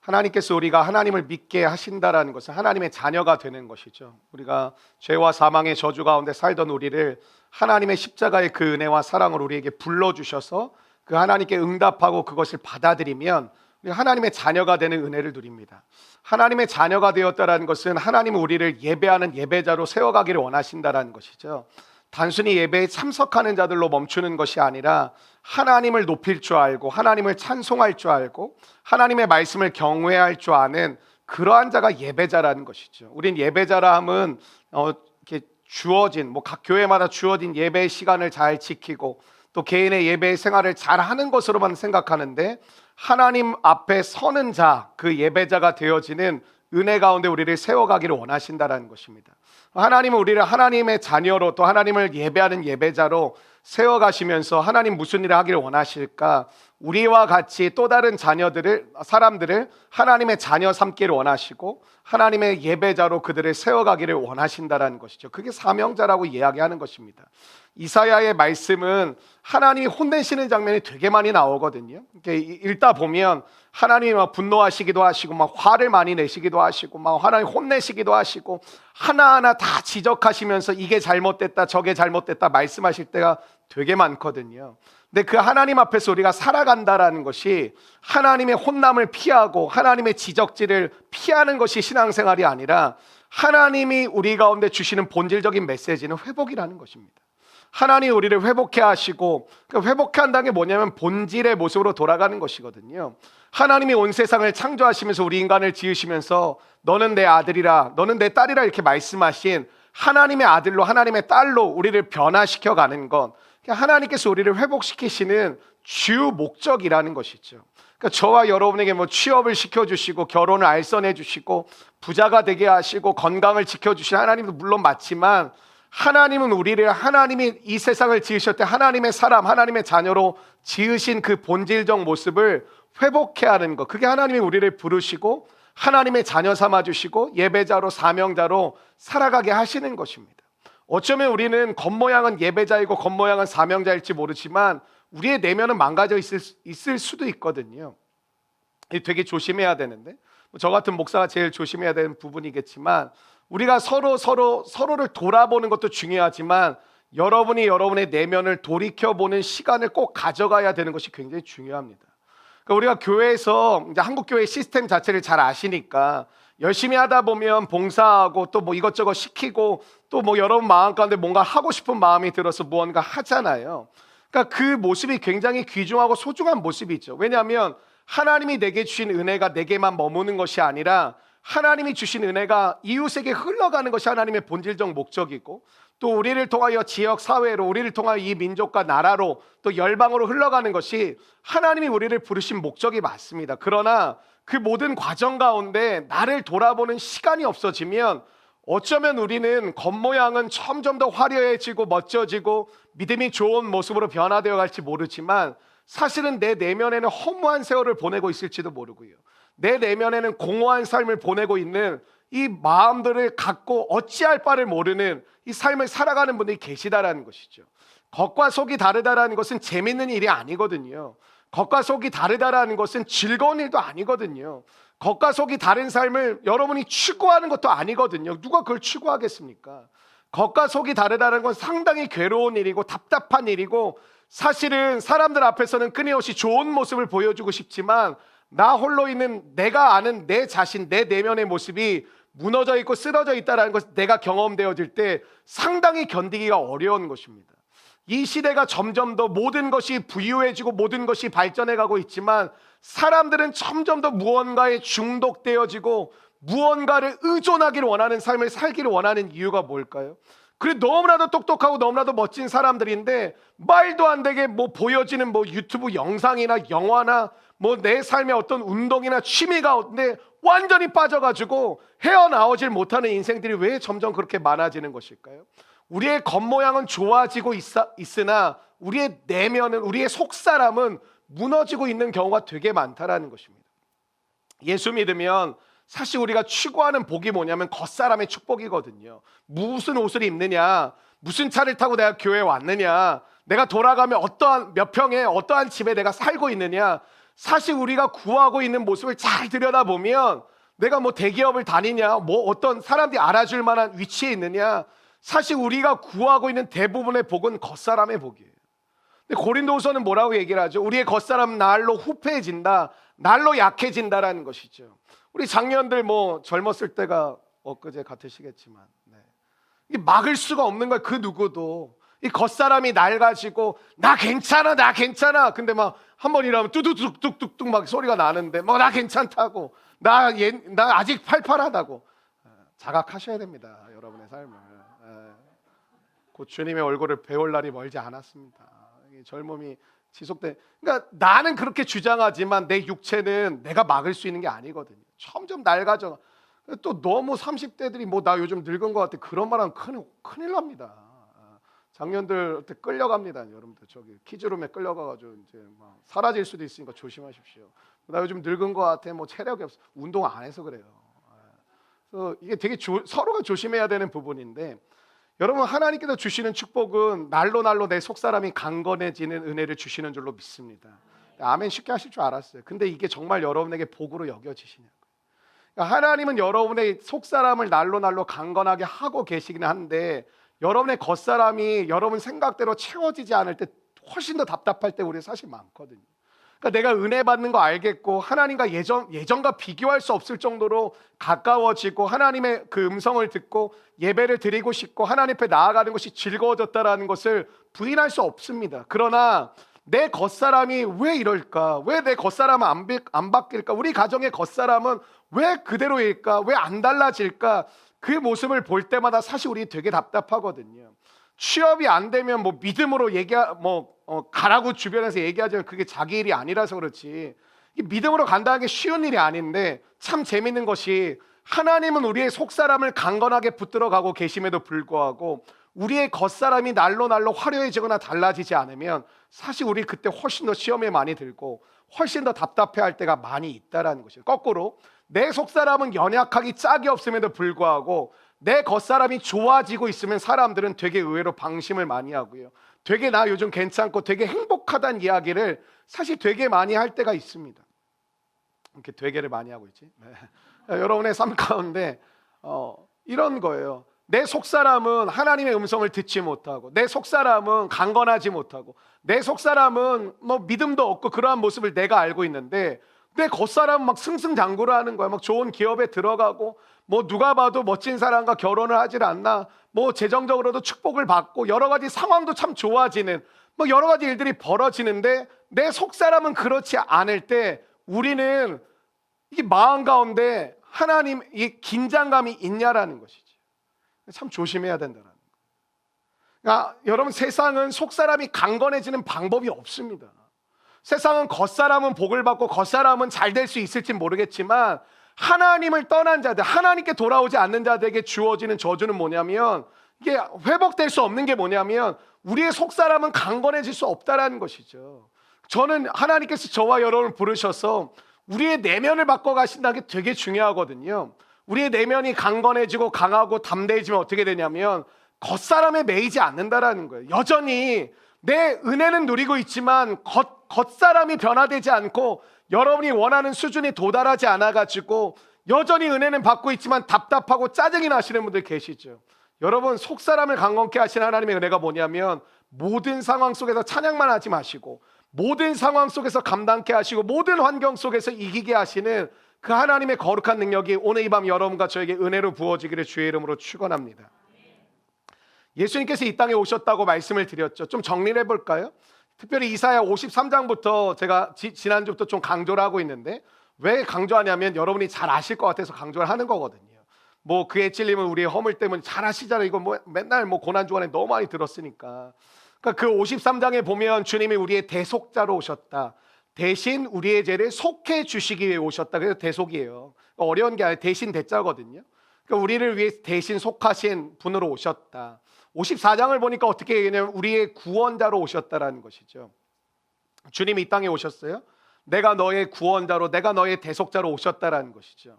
하나님께서 우리가 하나님을 믿게 하신다라는 것은 하나님의 자녀가 되는 것이죠. 우리가 죄와 사망의 저주 가운데 살던 우리를 하나님의 십자가의 그 은혜와 사랑을 우리에게 불러주셔서 그 하나님께 응답하고 그것을 받아들이면 우리가 하나님의 자녀가 되는 은혜를 누립니다. 하나님의 자녀가 되었다라는 것은 하나님은 우리를 예배하는 예배자로 세워가기를 원하신다라는 것이죠. 단순히 예배에 참석하는 자들로 멈추는 것이 아니라 하나님을 높일 줄 알고 하나님을 찬송할 줄 알고 하나님의 말씀을 경외할 줄 아는 그러한 자가 예배자라는 것이죠. 우린 예배자라 함은 이렇게 주어진 각 교회마다 주어진 예배 시간을 잘 지키고 또 개인의 예배 생활을 잘 하는 것으로만 생각하는데 하나님 앞에 서는 자, 그 예배자가 되어지는 은혜 가운데 우리를 세워가기를 원하신다라는 것입니다. 하나님은 우리를 하나님의 자녀로 또 하나님을 예배하는 예배자로 세워가시면서 하나님 무슨 일을 하기를 원하실까? 우리와 같이 또 다른 사람들을 하나님의 자녀 삼기를 원하시고 하나님의 예배자로 그들을 세워가기를 원하신다라는 것이죠. 그게 사명자라고 이야기하는 것입니다. 이사야의 말씀은 하나님이 혼내시는 장면이 되게 많이 나오거든요. 읽다 보면 하나님이 막 분노하시기도 하시고 막 화를 많이 내시기도 하시고 막 하나님 혼내시기도 하시고 하나하나 다 지적하시면서 이게 잘못됐다 저게 잘못됐다 말씀하실 때가 되게 많거든요. 근데 그 하나님 앞에서 우리가 살아간다라는 것이 하나님의 혼남을 피하고 하나님의 지적질을 피하는 것이 신앙생활이 아니라 하나님이 우리 가운데 주시는 본질적인 메시지는 회복이라는 것입니다. 하나님이 우리를 회복해 하시고 회복해 한다는 게 뭐냐면 본질의 모습으로 돌아가는 것이거든요. 하나님이 온 세상을 창조하시면서 우리 인간을 지으시면서 너는 내 아들이라 너는 내 딸이라 이렇게 말씀하신 하나님의 아들로 하나님의 딸로 우리를 변화시켜 가는 것, 하나님께서 우리를 회복시키시는 주 목적이라는 것이죠. 그러니까 저와 여러분에게 취업을 시켜주시고 결혼을 알선해 주시고 부자가 되게 하시고 건강을 지켜주시는 하나님도 물론 맞지만 하나님은 우리를 하나님이 이 세상을 지으실 때 하나님의 사람, 하나님의 자녀로 지으신 그 본질적 모습을 회복해야 하는 것, 그게 하나님이 우리를 부르시고 하나님의 자녀 삼아주시고 예배자로 사명자로 살아가게 하시는 것입니다. 어쩌면 우리는 겉모양은 예배자이고 겉모양은 사명자일지 모르지만 우리의 내면은 망가져 있을 수도 있거든요. 되게 조심해야 되는데 저 같은 목사가 제일 조심해야 되는 부분이겠지만 우리가 서로를 돌아보는 것도 중요하지만 여러분이 여러분의 내면을 돌이켜보는 시간을 꼭 가져가야 되는 것이 굉장히 중요합니다. 그러니까 우리가 교회에서 이제 한국교회 시스템 자체를 잘 아시니까 열심히 하다 보면 봉사하고 또 이것저것 시키고 또 여러분 마음 가운데 뭔가 하고 싶은 마음이 들어서 무언가 하잖아요. 그러니까 그 모습이 굉장히 귀중하고 소중한 모습이죠. 왜냐하면 하나님이 내게 주신 은혜가 내게만 머무는 것이 아니라 하나님이 주신 은혜가 이웃에게 흘러가는 것이 하나님의 본질적 목적이고 또 우리를 통하여 지역 사회로 우리를 통하여 이 민족과 나라로 또 열방으로 흘러가는 것이 하나님이 우리를 부르신 목적이 맞습니다. 그러나 그 모든 과정 가운데 나를 돌아보는 시간이 없어지면 어쩌면 우리는 겉모양은 점점 더 화려해지고 멋져지고 믿음이 좋은 모습으로 변화되어 갈지 모르지만 사실은 내 내면에는 허무한 세월을 보내고 있을지도 모르고요. 내 내면에는 공허한 삶을 보내고 있는 이 마음들을 갖고 어찌할 바를 모르는 이 삶을 살아가는 분들이 계시다라는 것이죠. 겉과 속이 다르다라는 것은 재밌는 일이 아니거든요. 겉과 속이 다르다라는 것은 즐거운 일도 아니거든요. 겉과 속이 다른 삶을 여러분이 추구하는 것도 아니거든요. 누가 그걸 추구하겠습니까? 겉과 속이 다르다는 건 상당히 괴로운 일이고 답답한 일이고 사실은 사람들 앞에서는 끊임없이 좋은 모습을 보여주고 싶지만 나 홀로 있는 내가 아는 내 자신, 내 내면의 모습이 무너져 있고 쓰러져 있다는 것을 내가 경험되어질 때 상당히 견디기가 어려운 것입니다. 이 시대가 점점 더 모든 것이 부유해지고 모든 것이 발전해 가고 있지만 사람들은 점점 더 무언가에 중독되어지고 무언가를 의존하기를 원하는 삶을 살기를 원하는 이유가 뭘까요? 그래 너무나도 똑똑하고 너무나도 멋진 사람들인데 말도 안 되게 보여지는 유튜브 영상이나 영화나 내 삶의 어떤 운동이나 취미가 없는데 완전히 빠져가지고 헤어나오질 못하는 인생들이 왜 점점 그렇게 많아지는 것일까요? 우리의 겉모양은 좋아지고 있으나 우리의 내면은 우리의 속사람은 무너지고 있는 경우가 되게 많다라는 것입니다. 예수 믿으면 사실 우리가 추구하는 복이 뭐냐면 겉사람의 축복이거든요. 무슨 옷을 입느냐, 무슨 차를 타고 내가 교회에 왔느냐, 내가 돌아가면 어떠한 몇 평에 어떠한 집에 내가 살고 있느냐, 사실 우리가 구하고 있는 모습을 잘 들여다보면 내가 뭐 대기업을 다니냐, 뭐 어떤 사람들이 알아줄 만한 위치에 있느냐, 사실 우리가 구하고 있는 대부분의 복은 겉사람의 복이에요. 근데 고린도후서는 뭐라고 얘기를 하죠? 우리의 겉사람은 날로 후패해진다, 날로 약해진다라는 것이죠. 우리 장년들 뭐 젊었을 때가 엊그제 같으시겠지만, 네. 이게 막을 수가 없는 거예요. 그 누구도. 이 겉사람이 날 가지고 나 괜찮아, 나 괜찮아. 근데 막 한 번 일하면 뚜두둑뚝뚝뚝 막 소리가 나는데 뭐 나 괜찮다고, 나 아직 팔팔하다고. 자각하셔야 됩니다, 여러분의 삶을. 곧 주님의 얼굴을 배울 날이 멀지 않았습니다. 젊음이 지속돼. 그러니까 나는 그렇게 주장하지만 내 육체는 내가 막을 수 있는 게 아니거든요. 점점 낡아져. 또 너무 30대들이 뭐 나 요즘 늙은 것 같아 그런 말하면 큰일 납니다. 작년들한테 끌려갑니다. 여러분들 저기 키즈룸에 끌려가가지고 이제 막 사라질 수도 있으니까 조심하십시오. 나 요즘 늙은 것 같아, 뭐 체력이 없어, 운동 안 해서 그래요. 그래서 이게 되게 서로가 조심해야 되는 부분인데, 여러분 하나님께서 주시는 축복은 날로 내 속사람이 강건해지는 은혜를 주시는 줄로 믿습니다. 아멘 쉽게 하실 줄 알았어요. 근데 이게 정말 여러분에게 복으로 여겨지시냐고요. 그러니까 하나님은 여러분의 속사람을 날로 강건하게 하고 계시긴 한데, 여러분의 겉사람이 여러분 생각대로 채워지지 않을 때 훨씬 더 답답할 때 우리 사실 많거든요. 그러니까 내가 은혜 받는 거 알겠고 하나님과 예전과 비교할 수 없을 정도로 가까워지고 하나님의 그 음성을 듣고 예배를 드리고 싶고 하나님 앞에 나아가는 것이 즐거워졌다라는 것을 부인할 수 없습니다. 그러나 내 겉사람이 왜 이럴까? 왜 내 겉사람은 안 바뀔까? 우리 가정의 겉사람은 왜 그대로일까? 왜 안 달라질까? 그 모습을 볼 때마다 사실 우리 되게 답답하거든요. 취업이 안 되면 뭐 믿음으로 가라고 주변에서 얘기하지만 그게 자기 일이 아니라서 그렇지, 믿음으로 간다는 게 쉬운 일이 아닌데, 참 재밌는 것이 하나님은 우리의 속사람을 강건하게 붙들어 가고 계심에도 불구하고 우리의 겉사람이 날로 화려해지거나 달라지지 않으면 사실 우리 그때 훨씬 더 시험에 많이 들고 훨씬 더 답답해할 때가 많이 있다라는 것이에요. 거꾸로 내 속사람은 연약하기 짝이 없음에도 불구하고 내 겉사람이 좋아지고 있으면 사람들은 되게 의외로 방심을 많이 하고요, 되게 나 요즘 괜찮고 되게 행복하다는 이야기를 사실 되게 많이 할 때가 있습니다. 이렇게 되게를 많이 하고 있지. 네. 여러분의 삶 가운데 이런 거예요. 내 속사람은 하나님의 음성을 듣지 못하고, 내 속사람은 강건하지 못하고, 내 속사람은 뭐 믿음도 없고 그러한 모습을 내가 알고 있는데, 내 겉사람은 막 승승장구를 하는 거야. 막 좋은 기업에 들어가고, 뭐 누가 봐도 멋진 사람과 결혼을 하질 않나, 뭐 재정적으로도 축복을 받고 여러 가지 상황도 참 좋아지는 뭐 여러 가지 일들이 벌어지는데, 내 속사람은 그렇지 않을 때 우리는 이게 마음 가운데 하나님 이 긴장감이 있냐라는 것이지. 참 조심해야 된다는 거예요. 그러니까 여러분, 세상은 속사람이 강건해지는 방법이 없습니다. 세상은 겉사람은 복을 받고 겉사람은 잘 될 수 있을지 모르겠지만, 하나님을 떠난 자들, 하나님께 돌아오지 않는 자들에게 주어지는 저주는 뭐냐면, 이게 회복될 수 없는 게 뭐냐면 우리의 속사람은 강건해질 수 없다라는 것이죠. 저는 하나님께서 저와 여러분을 부르셔서 우리의 내면을 바꿔가신다는 게 되게 중요하거든요. 우리의 내면이 강건해지고 강하고 담대해지면 어떻게 되냐면 겉사람에 매이지 않는다라는 거예요. 여전히 내 은혜는 누리고 있지만 겉사람이 변화되지 않고 여러분이 원하는 수준에 도달하지 않아가지고 여전히 은혜는 받고 있지만 답답하고 짜증이 나시는 분들 계시죠. 여러분, 속사람을 강건케 하신 하나님의 은혜가 뭐냐면 모든 상황 속에서 찬양만 하지 마시고 모든 상황 속에서 감당케 하시고 모든 환경 속에서 이기게 하시는 그 하나님의 거룩한 능력이 오늘 이 밤 여러분과 저에게 은혜로 부어지기를 주의 이름으로 축원합니다. 예수님께서 이 땅에 오셨다고 말씀을 드렸죠. 좀 정리를 해볼까요? 특별히 이사야 53장부터 제가 지난주부터 좀 강조를 하고 있는데, 왜 강조하냐면 여러분이 잘 아실 것 같아서 강조를 하는 거거든요. 뭐 그의 찔림은 우리의 허물 때문에 잘 아시잖아요. 이거 뭐 맨날 뭐 고난주간에 너무 많이 들었으니까. 그러니까 그 53장에 보면 주님이 우리의 대속자로 오셨다, 대신 우리의 죄를 속해 주시기 위해 오셨다. 그래서 대속이에요. 어려운 게 아니라 대신 대자거든요. 그러니까 우리를 위해 대신 속하신 분으로 오셨다. 54장을 보니까 어떻게 얘기하냐면 우리의 구원자로 오셨다라는 것이죠. 주님이 이 땅에 오셨어요. 내가 너의 구원자로, 내가 너의 대속자로 오셨다라는 것이죠.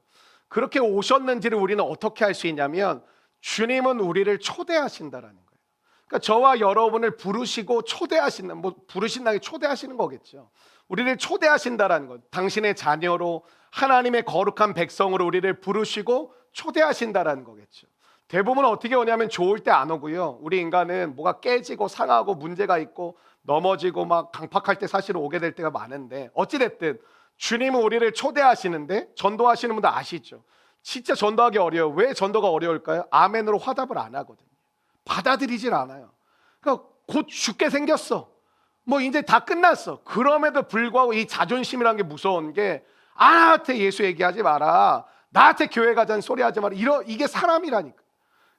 그렇게 오셨는지를 우리는 어떻게 할 수 있냐면 주님은 우리를 초대하신다라는 거예요. 그러니까 저와 여러분을 부르시고 초대하시는, 뭐 부르신다는 게 초대하시는 거겠죠. 우리를 초대하신다라는 것, 당신의 자녀로 하나님의 거룩한 백성으로 우리를 부르시고 초대하신다라는 거겠죠. 대부분 어떻게 오냐면 좋을 때 안 오고요. 우리 인간은 뭐가 깨지고 상하고 문제가 있고 넘어지고 막 강팍할 때 사실 오게 될 때가 많은데, 어찌됐든 주님은 우리를 초대하시는데, 전도하시는 분들 아시죠? 진짜 전도하기 어려워요. 왜 전도가 어려울까요? 아멘으로 화답을 안 하거든요. 받아들이질 않아요. 그러니까 곧 죽게 생겼어. 뭐 이제 다 끝났어. 그럼에도 불구하고 이 자존심이라는 게 무서운 게, 나한테 예수 얘기하지 마라, 나한테 교회 가자는 소리 하지 마라, 이게 사람이라니까.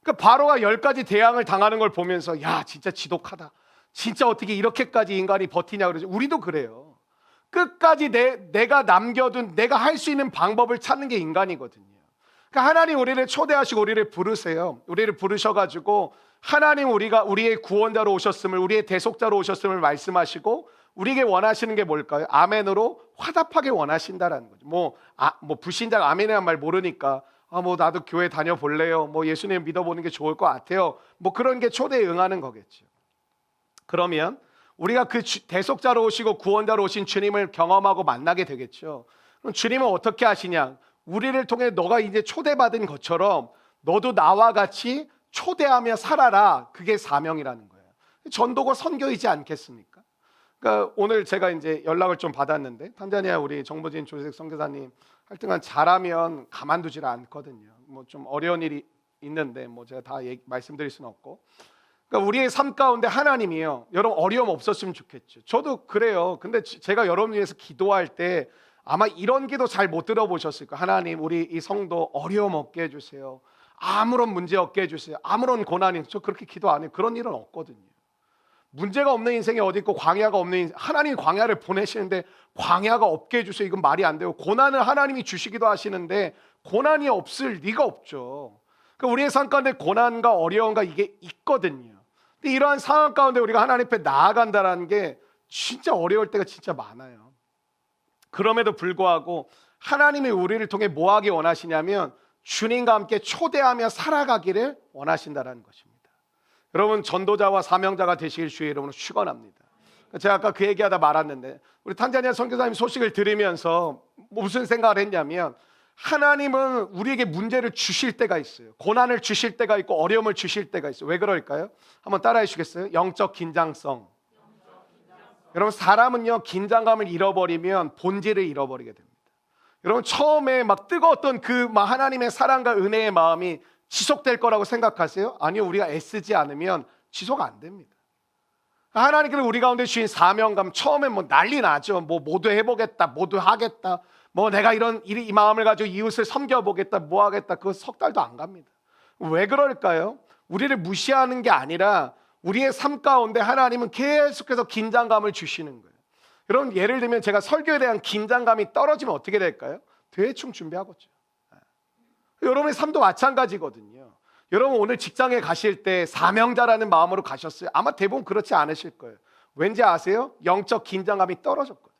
그러니까 바로가 10가지 대항을 당하는 걸 보면서 야 진짜 지독하다, 진짜 어떻게 이렇게까지 인간이 버티냐 그러죠. 우리도 그래요. 끝까지 내가 남겨둔, 내가 할 수 있는 방법을 찾는 게 인간이거든요. 그러니까 하나님 우리를 초대하시고 우리를 부르세요. 우리를 부르셔가지고 하나님 우리의 구원자로 오셨음을, 우리의 대속자로 오셨음을 말씀하시고 우리에게 원하시는 게 뭘까요? 아멘으로 화답하게 원하신다라는 거죠. 뭐 불신자가 아멘이란 말 모르니까 뭐 나도 교회 다녀볼래요, 뭐 예수님 믿어보는 게 좋을 것 같아요, 뭐 그런 게 초대에 응하는 거겠죠. 그러면 우리가 그 대속자로 오시고 구원자로 오신 주님을 경험하고 만나게 되겠죠. 그럼 주님은 어떻게 하시냐? 우리를 통해 너가 이제 초대받은 것처럼 너도 나와 같이 초대하며 살아라. 그게 사명이라는 거예요. 전도가 선교이지 않겠습니까? 그러니까 오늘 제가 이제 연락을 좀 받았는데, 탄자니아 우리 정보진 조색 선교사님 하여튼간 잘하면 가만두질 않거든요. 뭐 좀 어려운 일이 있는데 뭐 제가 다 말씀드릴 수는 없고, 그러니까 우리의 삶 가운데 하나님이요, 여러분 어려움 없었으면 좋겠죠. 저도 그래요. 근데 제가 여러분 위해서 기도할 때 아마 이런 기도 잘 못 들어보셨을 거예요. 하나님 우리 이 성도 어려움 없게 해주세요, 아무런 문제 없게 해주세요, 아무런 고난이. 저 그렇게 기도 안 해요. 그런 일은 없거든요. 문제가 없는 인생이 어디 있고 광야가 없는 인생, 하나님이 광야를 보내시는데 광야가 없게 해주세요, 이건 말이 안 돼요. 고난을 하나님이 주시기도 하시는데 고난이 없을 리가 없죠. 그러니까 우리의 삶 가운데 고난과 어려움과 이게 있거든요. 근데 이러한 상황 가운데 우리가 하나님 앞에 나아간다는 게 진짜 어려울 때가 진짜 많아요. 그럼에도 불구하고 하나님이 우리를 통해 뭐 하기 원하시냐면 주님과 함께 초대하며 살아가기를 원하신다는 것입니다. 여러분 전도자와 사명자가 되시길 주의 이름으로 축원합니다. 제가 아까 그 얘기하다 말았는데, 우리 탄자니아 선교사님 소식을 들으면서 무슨 생각을 했냐면, 하나님은 우리에게 문제를 주실 때가 있어요. 고난을 주실 때가 있고 어려움을 주실 때가 있어요. 왜 그럴까요? 한번 따라해 주시겠어요? 영적 긴장성. 여러분 사람은요, 긴장감을 잃어버리면 본질을 잃어버리게 됩니다. 여러분 처음에 막 뜨거웠던 그 하나님의 사랑과 은혜의 마음이 지속될 거라고 생각하세요? 아니요, 우리가 애쓰지 않으면 지속 안 됩니다. 하나님께서 우리 가운데 주신 사명감, 처음에 뭐 난리 나죠. 뭐 모두 해보겠다, 모두 하겠다, 뭐 내가 이 마음을 가지고 이웃을 섬겨보겠다, 뭐 하겠다. 그거 석 달도 안 갑니다. 왜 그럴까요? 우리를 무시하는 게 아니라 우리의 삶 가운데 하나님은 계속해서 긴장감을 주시는 거예요. 여러분 예를 들면 제가 설교에 대한 긴장감이 떨어지면 어떻게 될까요? 대충 준비하겠죠. 여러분의 삶도 마찬가지거든요. 여러분 오늘 직장에 가실 때 사명자라는 마음으로 가셨어요? 아마 대부분 그렇지 않으실 거예요. 왠지 아세요? 영적 긴장감이 떨어졌거든요.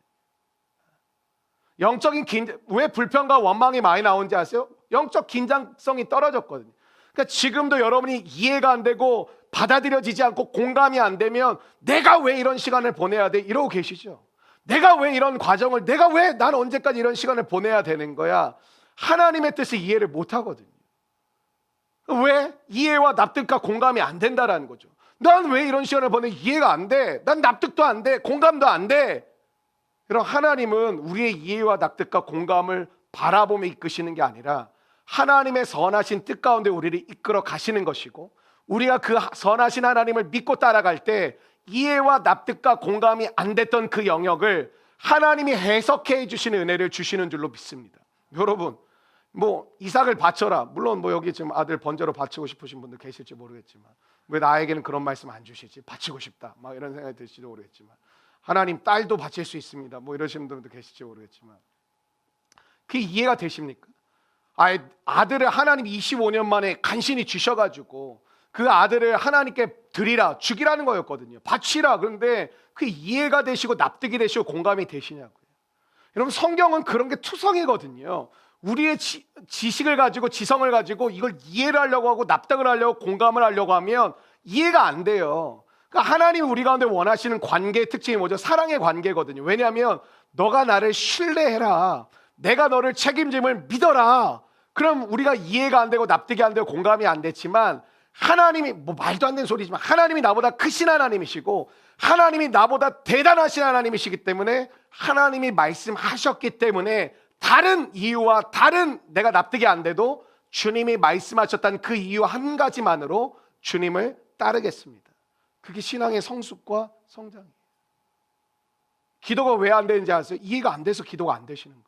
영적인 왜 불평과 원망이 많이 나오는지 아세요? 영적 긴장성이 떨어졌거든요. 그러니까 지금도 여러분이 이해가 안 되고 받아들여지지 않고 공감이 안 되면 내가 왜 이런 시간을 보내야 돼? 이러고 계시죠. 내가 왜 이런 과정을, 내가 왜 난 언제까지 이런 시간을 보내야 되는 거야? 하나님의 뜻을 이해를 못 하거든요. 왜? 이해와 납득과 공감이 안 된다라는 거죠. 난 왜 이런 시간을 보내? 이해가 안 돼. 난 납득도 안 돼. 공감도 안 돼. 그럼 하나님은 우리의 이해와 납득과 공감을 바라보며 이끄시는 게 아니라 하나님의 선하신 뜻 가운데 우리를 이끌어 가시는 것이고, 우리가 그 선하신 하나님을 믿고 따라갈 때 이해와 납득과 공감이 안 됐던 그 영역을 하나님이 해석해 주시는 은혜를 주시는 줄로 믿습니다. 여러분 뭐 이삭을 바쳐라, 물론 뭐 여기 지금 아들 번제로 바치고 싶으신 분들 계실지 모르겠지만 왜 나에게는 그런 말씀 안 주시지? 바치고 싶다 막 이런 생각이 들지도 모르겠지만, 하나님 딸도 바칠 수 있습니다 뭐 이러시는 분들도 계실지 모르겠지만, 그게 이해가 되십니까? 아들을 하나님 25년 만에 간신히 주셔가지고 그 아들을 하나님께 드리라, 죽이라는 거였거든요. 바치라. 그런데 그 이해가 되시고 납득이 되시고 공감이 되시냐고요. 여러분 성경은 그런 게 투성이거든요. 우리의 지식을 가지고 지성을 가지고 이걸 이해를 하려고 하고 납득을 하려고 공감을 하려고 하면 이해가 안 돼요. 그러니까 하나님이 우리 가운데 원하시는 관계의 특징이 뭐죠? 사랑의 관계거든요. 왜냐하면 너가 나를 신뢰해라, 내가 너를 책임짐을 믿어라. 그럼 우리가 이해가 안 되고 납득이 안 되고 공감이 안 됐지만, 하나님이 뭐 말도 안 되는 소리지만 하나님이 나보다 크신 하나님이시고 하나님이 나보다 대단하신 하나님이시기 때문에, 하나님이 말씀하셨기 때문에 다른 이유와 다른 내가 납득이 안 돼도 주님이 말씀하셨다는 그 이유 한 가지만으로 주님을 따르겠습니다. 그게 신앙의 성숙과 성장이에요. 기도가 왜 안 되는지 아세요? 이해가 안 돼서 기도가 안 되시는 거예요.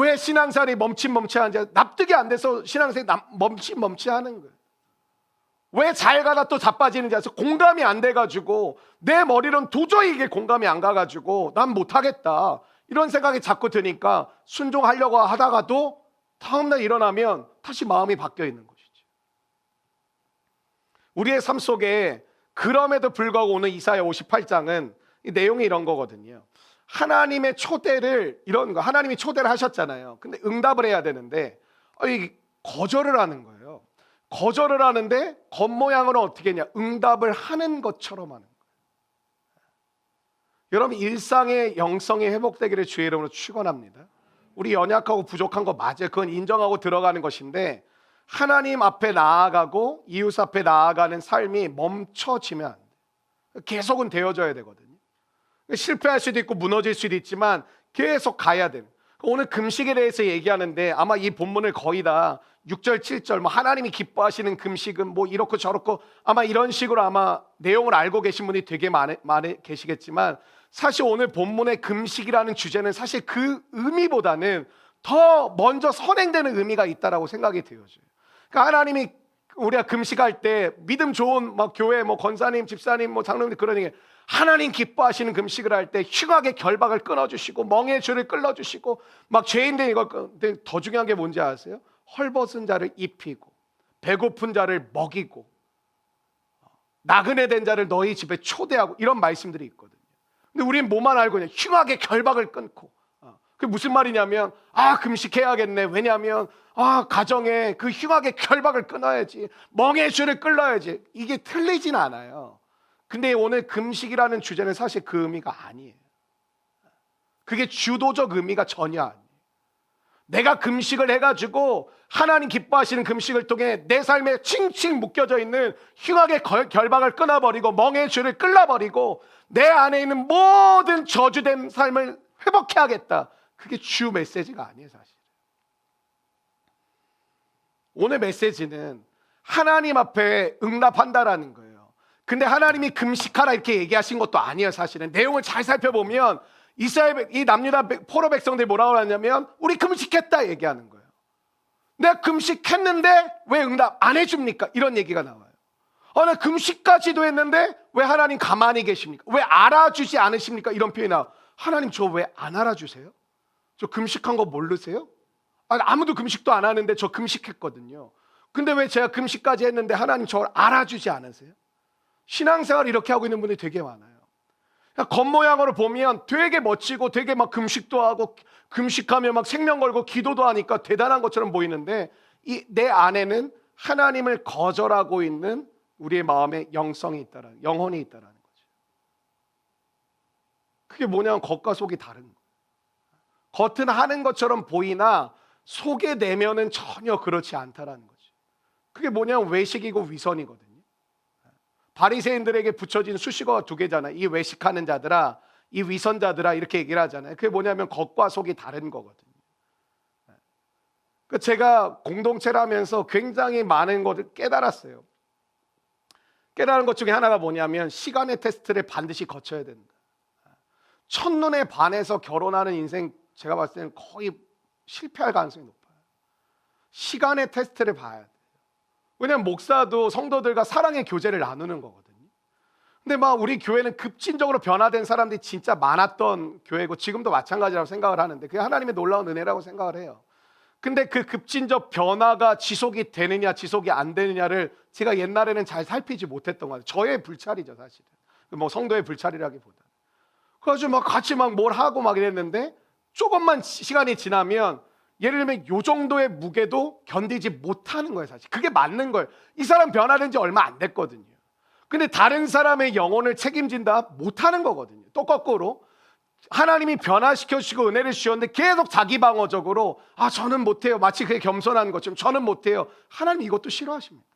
왜 신앙생활이 멈칫멈칫하는지 납득이 안 돼서 신앙생활이 멈칫멈칫하는 거예요. 왜 잘 가다 또 자빠지는지 아세요? 공감이 안 돼가지고, 내 머리로는 도저히 이게 공감이 안 가가지고 난 못하겠다 이런 생각이 자꾸 드니까 순종하려고 하다가도 다음날 일어나면 다시 마음이 바뀌어 있는 것이죠. 우리의 삶 속에 그럼에도 불구하고 오늘 이사야 58장은 이 내용이 이런 거거든요. 하나님의 초대를, 이런 거 하나님이 초대를 하셨잖아요. 근데 응답을 해야 되는데 거절을 하는 거예요. 거절을 하는데 겉모양으로 어떻게 했냐? 응답을 하는 것처럼 하는 거예요. 여러분, 일상의 영성이 회복되기를 주의 이름으로 축원합니다. 우리 연약하고 부족한 거 맞아요. 그건 인정하고 들어가는 것인데, 하나님 앞에 나아가고 이웃 앞에 나아가는 삶이 멈춰지면 안 돼요. 계속은 되어져야 되거든요. 실패할 수도 있고 무너질 수도 있지만 계속 가야 돼요. 오늘 금식에 대해서 얘기하는데 아마 이 본문을 거의 다 6절 7절 뭐 하나님이 기뻐하시는 금식은 뭐 이렇고 저렇고 아마 이런 식으로 아마 내용을 알고 계신 분이 되게 많이 계시겠지만, 사실 오늘 본문의 금식이라는 주제는 사실 그 의미보다는 더 먼저 선행되는 의미가 있다라고 생각이 되어져요. 그러니까 하나님이 우리가 금식할 때 믿음 좋은 막 교회 뭐 권사님, 집사님, 뭐 장로님 그러니 하나님 기뻐하시는 금식을 할 때 흉악의 결박을 끊어주시고 멍의 줄을 끌어주시고 막 죄인들 이거. 근데 더 중요한 게 뭔지 아세요? 헐벗은 자를 입히고 배고픈 자를 먹이고 나그네 된 자를 너희 집에 초대하고 이런 말씀들이 있거든요. 근데 우리는 뭐만 알고 있냐? 흉악의 결박을 끊고. 그게 무슨 말이냐면 금식해야겠네. 왜냐하면 가정에 그 흉악의 결박을 끊어야지, 멍의 줄을 끌어야지. 이게 틀리진 않아요. 근데 오늘 금식이라는 주제는 사실 그 의미가 아니에요. 그게 주도적 의미가 전혀 아니에요. 내가 금식을 해가지고 하나님 기뻐하시는 금식을 통해 내 삶에 칭칭 묶여져 있는 흉악의 결박을 끊어버리고 멍의 줄을 끌어버리고 내 안에 있는 모든 저주된 삶을 회복해야겠다. 그게 주 메시지가 아니에요. 사실 오늘 메시지는 하나님 앞에 응답한다라는 거예요. 근데 하나님이 금식하라 이렇게 얘기하신 것도 아니에요. 사실은 내용을 잘 살펴보면 이스라엘 이 남유다 포로 백성들이 뭐라고 하냐면 우리 금식했다 얘기하는 거예요. 내가 금식했는데 왜 응답 안 해줍니까? 이런 얘기가 나와요. 나 금식까지도 했는데 왜 하나님 가만히 계십니까? 왜 알아주지 않으십니까? 이런 표현이 나와요. 하나님 저 왜 안 알아주세요? 저 금식한 거 모르세요? 아무도 금식도 안 하는데 저 금식했거든요. 근데 왜 제가 금식까지 했는데 하나님 저를 알아주지 않으세요? 신앙생활 이렇게 하고 있는 분들이 되게 많아요. 겉모양으로 보면 되게 멋지고 되게 막 금식도 하고 금식하며 막 생명 걸고 기도도 하니까 대단한 것처럼 보이는데 내 안에는 하나님을 거절하고 있는 우리의 마음에 영성이 있다라는, 영혼이 있다라는 거죠. 그게 뭐냐면 겉과 속이 다른 거예요. 겉은 하는 것처럼 보이나 속의 내면은 전혀 그렇지 않다라는 거죠. 그게 뭐냐면 외식이고 위선이거든요. 바리새인들에게 붙여진 수식어가 두 개잖아요. 이 외식하는 자들아, 이 위선자들아 이렇게 얘기를 하잖아요. 그게 뭐냐면 겉과 속이 다른 거거든요. 제가 공동체를 하면서 굉장히 많은 것을 깨달았어요. 깨달은 것 중에 하나가 뭐냐면 시간의 테스트를 반드시 거쳐야 된다. 첫눈에 반해서 결혼하는 인생 제가 봤을 때는 거의 실패할 가능성이 높아요. 시간의 테스트를 봐야 돼요. 왜냐하면 목사도 성도들과 사랑의 교제를 나누는 거거든요. 근데 막 우리 교회는 급진적으로 변화된 사람들이 진짜 많았던 교회고 지금도 마찬가지라고 생각을 하는데 그게 하나님의 놀라운 은혜라고 생각을 해요. 근데 그 급진적 변화가 지속이 되느냐 지속이 안 되느냐를 제가 옛날에는 잘 살피지 못했던 것 같아요. 저의 불찰이죠 사실은. 뭐 성도의 불찰이라기보다. 그래가지고 막 같이 막 뭘 하고 막 이랬는데 조금만 시간이 지나면 예를 들면 요 정도의 무게도 견디지 못하는 거예요. 사실 그게 맞는 거예요. 이 사람 변화된 지 얼마 안 됐거든요. 근데 다른 사람의 영혼을 책임진다? 못하는 거거든요. 또 거꾸로 하나님이 변화시켜 주시고 은혜를 주셨는데 계속 자기 방어적으로 저는 못해요. 마치 그게 겸손한 것처럼 저는 못해요. 하나님 이것도 싫어하십니다.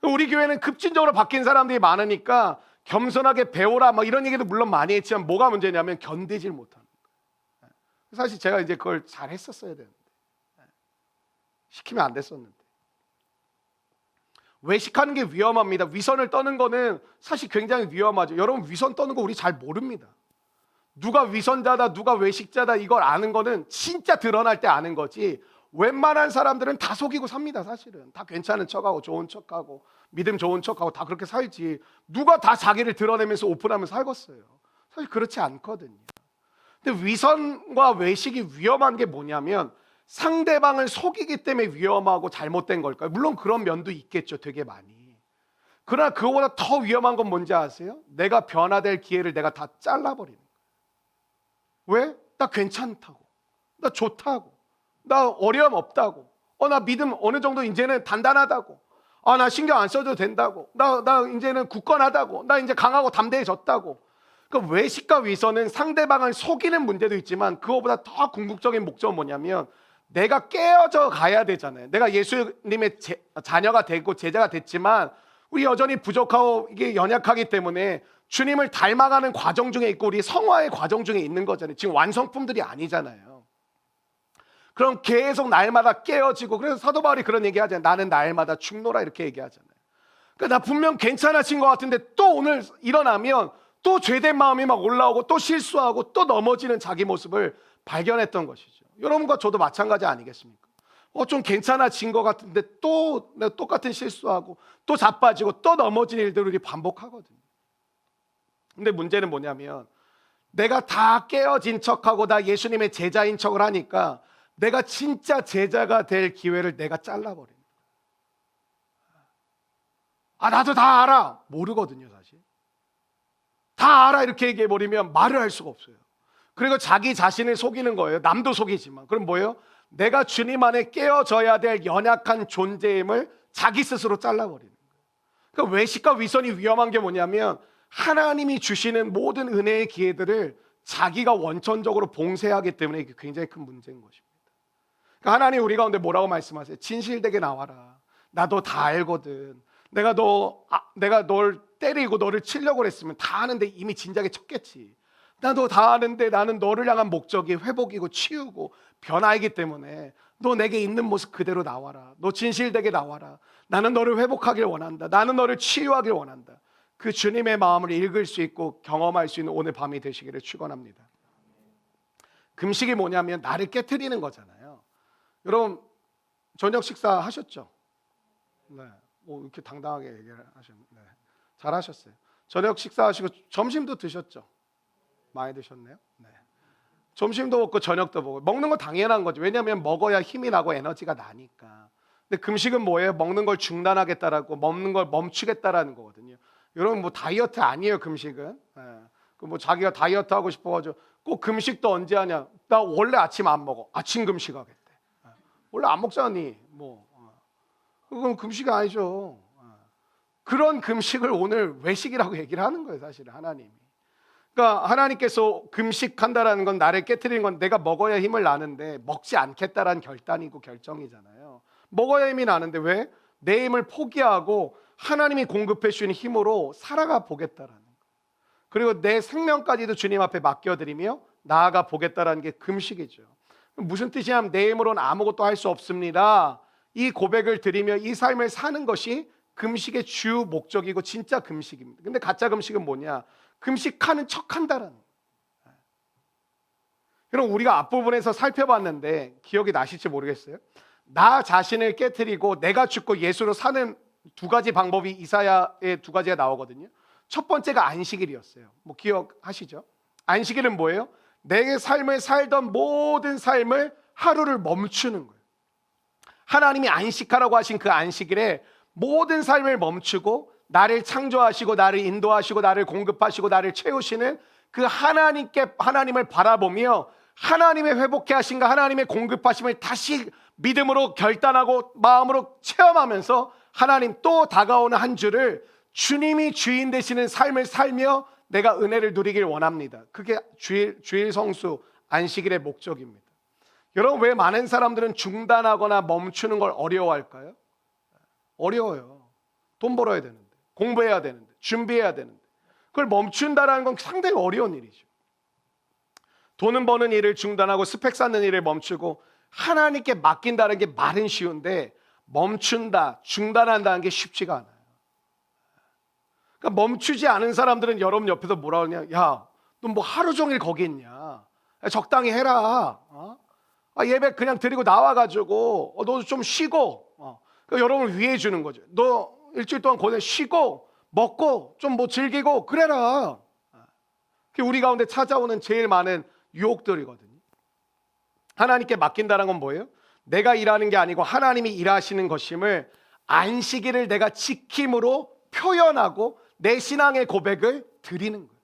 우리 교회는 급진적으로 바뀐 사람들이 많으니까 겸손하게 배워라 막 이런 얘기도 물론 많이 했지만 뭐가 문제냐면 견디질 못하는 거예요. 사실 제가 이제 그걸 잘 했었어야 되는데 시키면 안 됐었는데. 외식하는 게 위험합니다. 위선을 떠는 거는 사실 굉장히 위험하죠. 여러분 위선 떠는 거 우리 잘 모릅니다. 누가 위선자다 누가 외식자다 이걸 아는 거는 진짜 드러날 때 아는 거지, 웬만한 사람들은 다 속이고 삽니다. 사실은 다 괜찮은 척하고 좋은 척하고 믿음 좋은 척하고 다 그렇게 살지, 누가 다 자기를 드러내면서 오픈하면 살겠어요. 사실 그렇지 않거든요. 근데 위선과 외식이 위험한 게 뭐냐면 상대방을 속이기 때문에 위험하고 잘못된 걸까요? 물론 그런 면도 있겠죠. 되게 많이. 그러나 그거보다 더 위험한 건 뭔지 아세요? 내가 변화될 기회를 내가 다 잘라버리는 거예요. 왜? 나 괜찮다고, 나 좋다고, 나 어려움 없다고, 나 믿음 어느 정도 이제는 단단하다고, 나 신경 안 써도 된다고, 나 이제는 굳건하다고, 나 이제 강하고 담대해졌다고. 그러니까 외식과 위선은 상대방을 속이는 문제도 있지만 그거보다 더 궁극적인 목적은 뭐냐면 내가 깨어져 가야 되잖아요. 내가 예수님의 자녀가 되고 제자가 됐지만 우리 여전히 부족하고 이게 연약하기 때문에 주님을 닮아가는 과정 중에 있고 우리 성화의 과정 중에 있는 거잖아요. 지금 완성품들이 아니잖아요. 그럼 계속 날마다 깨어지고, 그래서 사도 바울이 그런 얘기 하잖아요. 나는 날마다 죽노라 이렇게 얘기하잖아요. 그러니까 나 분명 괜찮아진 것 같은데 또 오늘 일어나면 또 죄된 마음이 막 올라오고 또 실수하고 또 넘어지는 자기 모습을 발견했던 것이죠. 여러분과 저도 마찬가지 아니겠습니까? 좀 괜찮아진 것 같은데 또 내가 똑같은 실수하고 또 자빠지고 또 넘어진 일들을 우리 반복하거든요. 근데 문제는 뭐냐면 내가 다 깨어진 척하고 나 예수님의 제자인 척을 하니까 내가 진짜 제자가 될 기회를 내가 잘라버립니다. 나도 다 알아. 모르거든요, 사실. 다 알아 이렇게 얘기해버리면 말을 할 수가 없어요. 그리고 자기 자신을 속이는 거예요. 남도 속이지만. 그럼 뭐예요? 내가 주님 안에 깨어져야 될 연약한 존재임을 자기 스스로 잘라버리는 거예요. 그러니까 외식과 위선이 위험한 게 뭐냐면 하나님이 주시는 모든 은혜의 기회들을 자기가 원천적으로 봉쇄하기 때문에 이게 굉장히 큰 문제인 것입니다. 그러니까 하나님 우리 가운데 뭐라고 말씀하세요? 진실되게 나와라. 나도 다 알거든. 내가 널 때리고 너를 치려고 그랬으면 다 아는데 이미 진작에 쳤겠지. 나도 다 아는데 나는 너를 향한 목적이 회복이고 치유고 변화이기 때문에 너 내게 있는 모습 그대로 나와라. 너 진실되게 나와라. 나는 너를 회복하길 원한다. 나는 너를 치유하길 원한다. 그 주님의 마음을 읽을 수 있고 경험할 수 있는 오늘 밤이 되시기를 축원합니다. 금식이 뭐냐면 나를 깨트리는 거잖아요. 여러분 저녁 식사 하셨죠? 네. 이렇게 당당하게 얘기를 하셨네. 네. 잘하셨어요. 저녁 식사하시고 점심도 드셨죠? 많이 드셨네요. 네. 점심도 먹고 저녁도 먹고 먹는 거 당연한 거죠. 왜냐하면 먹어야 힘이 나고 에너지가 나니까. 근데 금식은 뭐예요? 먹는 걸 중단하겠다라고, 먹는 걸 멈추겠다라는 거거든요. 여러분 뭐 다이어트 아니에요 금식은. 네. 뭐 자기가 다이어트 하고 싶어가지고 꼭 금식도 언제 하냐? 나 원래 아침 안 먹어. 아침 금식하겠대. 네. 원래 안 먹자니 뭐. 그건 금식이 아니죠. 그런 금식을 오늘 외식이라고 얘기를 하는 거예요, 사실 하나님이. 그러니까 하나님께서 금식한다라는 건 나를 깨트리는 건 내가 먹어야 힘을 나는데 먹지 않겠다라는 결단이고 결정이잖아요. 먹어야 힘이 나는데 왜? 내 힘을 포기하고 하나님이 공급해 주신 힘으로 살아가 보겠다라는 거. 그리고 내 생명까지도 주님 앞에 맡겨드리며 나아가 보겠다라는 게 금식이죠. 무슨 뜻이냐면 내 힘으로는 아무것도 할 수 없습니다. 이 고백을 드리며 이 삶을 사는 것이 금식의 주 목적이고 진짜 금식입니다. 근데 가짜 금식은 뭐냐? 금식하는 척한다는. 그럼 우리가 앞부분에서 살펴봤는데 기억이 나실지 모르겠어요. 나 자신을 깨트리고 내가 죽고 예수로 사는 두 가지 방법이 이사야의 두 가지가 나오거든요. 첫 번째가 안식일이었어요. 뭐 기억하시죠? 안식일은 뭐예요? 내 삶을 살던 모든 삶을 하루를 멈추는 거예요. 하나님이 안식하라고 하신 그 안식일에 모든 삶을 멈추고 나를 창조하시고 나를 인도하시고 나를 공급하시고 나를 채우시는 그 하나님을 바라보며 하나님의 회복해 하신가, 하나님의 공급하심을 다시 믿음으로 결단하고 마음으로 체험하면서 하나님 또 다가오는 한 주를 주님이 주인 되시는 삶을 살며 내가 은혜를 누리길 원합니다. 그게 주일 성수 안식일의 목적입니다. 여러분, 왜 많은 사람들은 중단하거나 멈추는 걸 어려워할까요? 어려워요. 돈 벌어야 되는데, 공부해야 되는데, 준비해야 되는데, 그걸 멈춘다라는 건 상당히 어려운 일이죠. 돈은 버는 일을 중단하고 스펙 쌓는 일을 멈추고 하나님께 맡긴다는 게 말은 쉬운데 멈춘다, 중단한다는 게 쉽지가 않아요. 그러니까 멈추지 않은 사람들은 여러분 옆에서 뭐라 그러냐, 야, 너 뭐 하루 종일 거기 있냐, 적당히 해라, 예배 그냥 드리고 나와가지고 너도 좀 쉬고, 그러니까 여러분을 위해 주는 거죠. 너 일주일 동안 고생 쉬고 먹고 좀 뭐 즐기고 그래라. 그게 우리 가운데 찾아오는 제일 많은 유혹들이거든요. 하나님께 맡긴다는 건 뭐예요? 내가 일하는 게 아니고 하나님이 일하시는 것임을 안식일을 내가 지킴으로 표현하고 내 신앙의 고백을 드리는 거예요.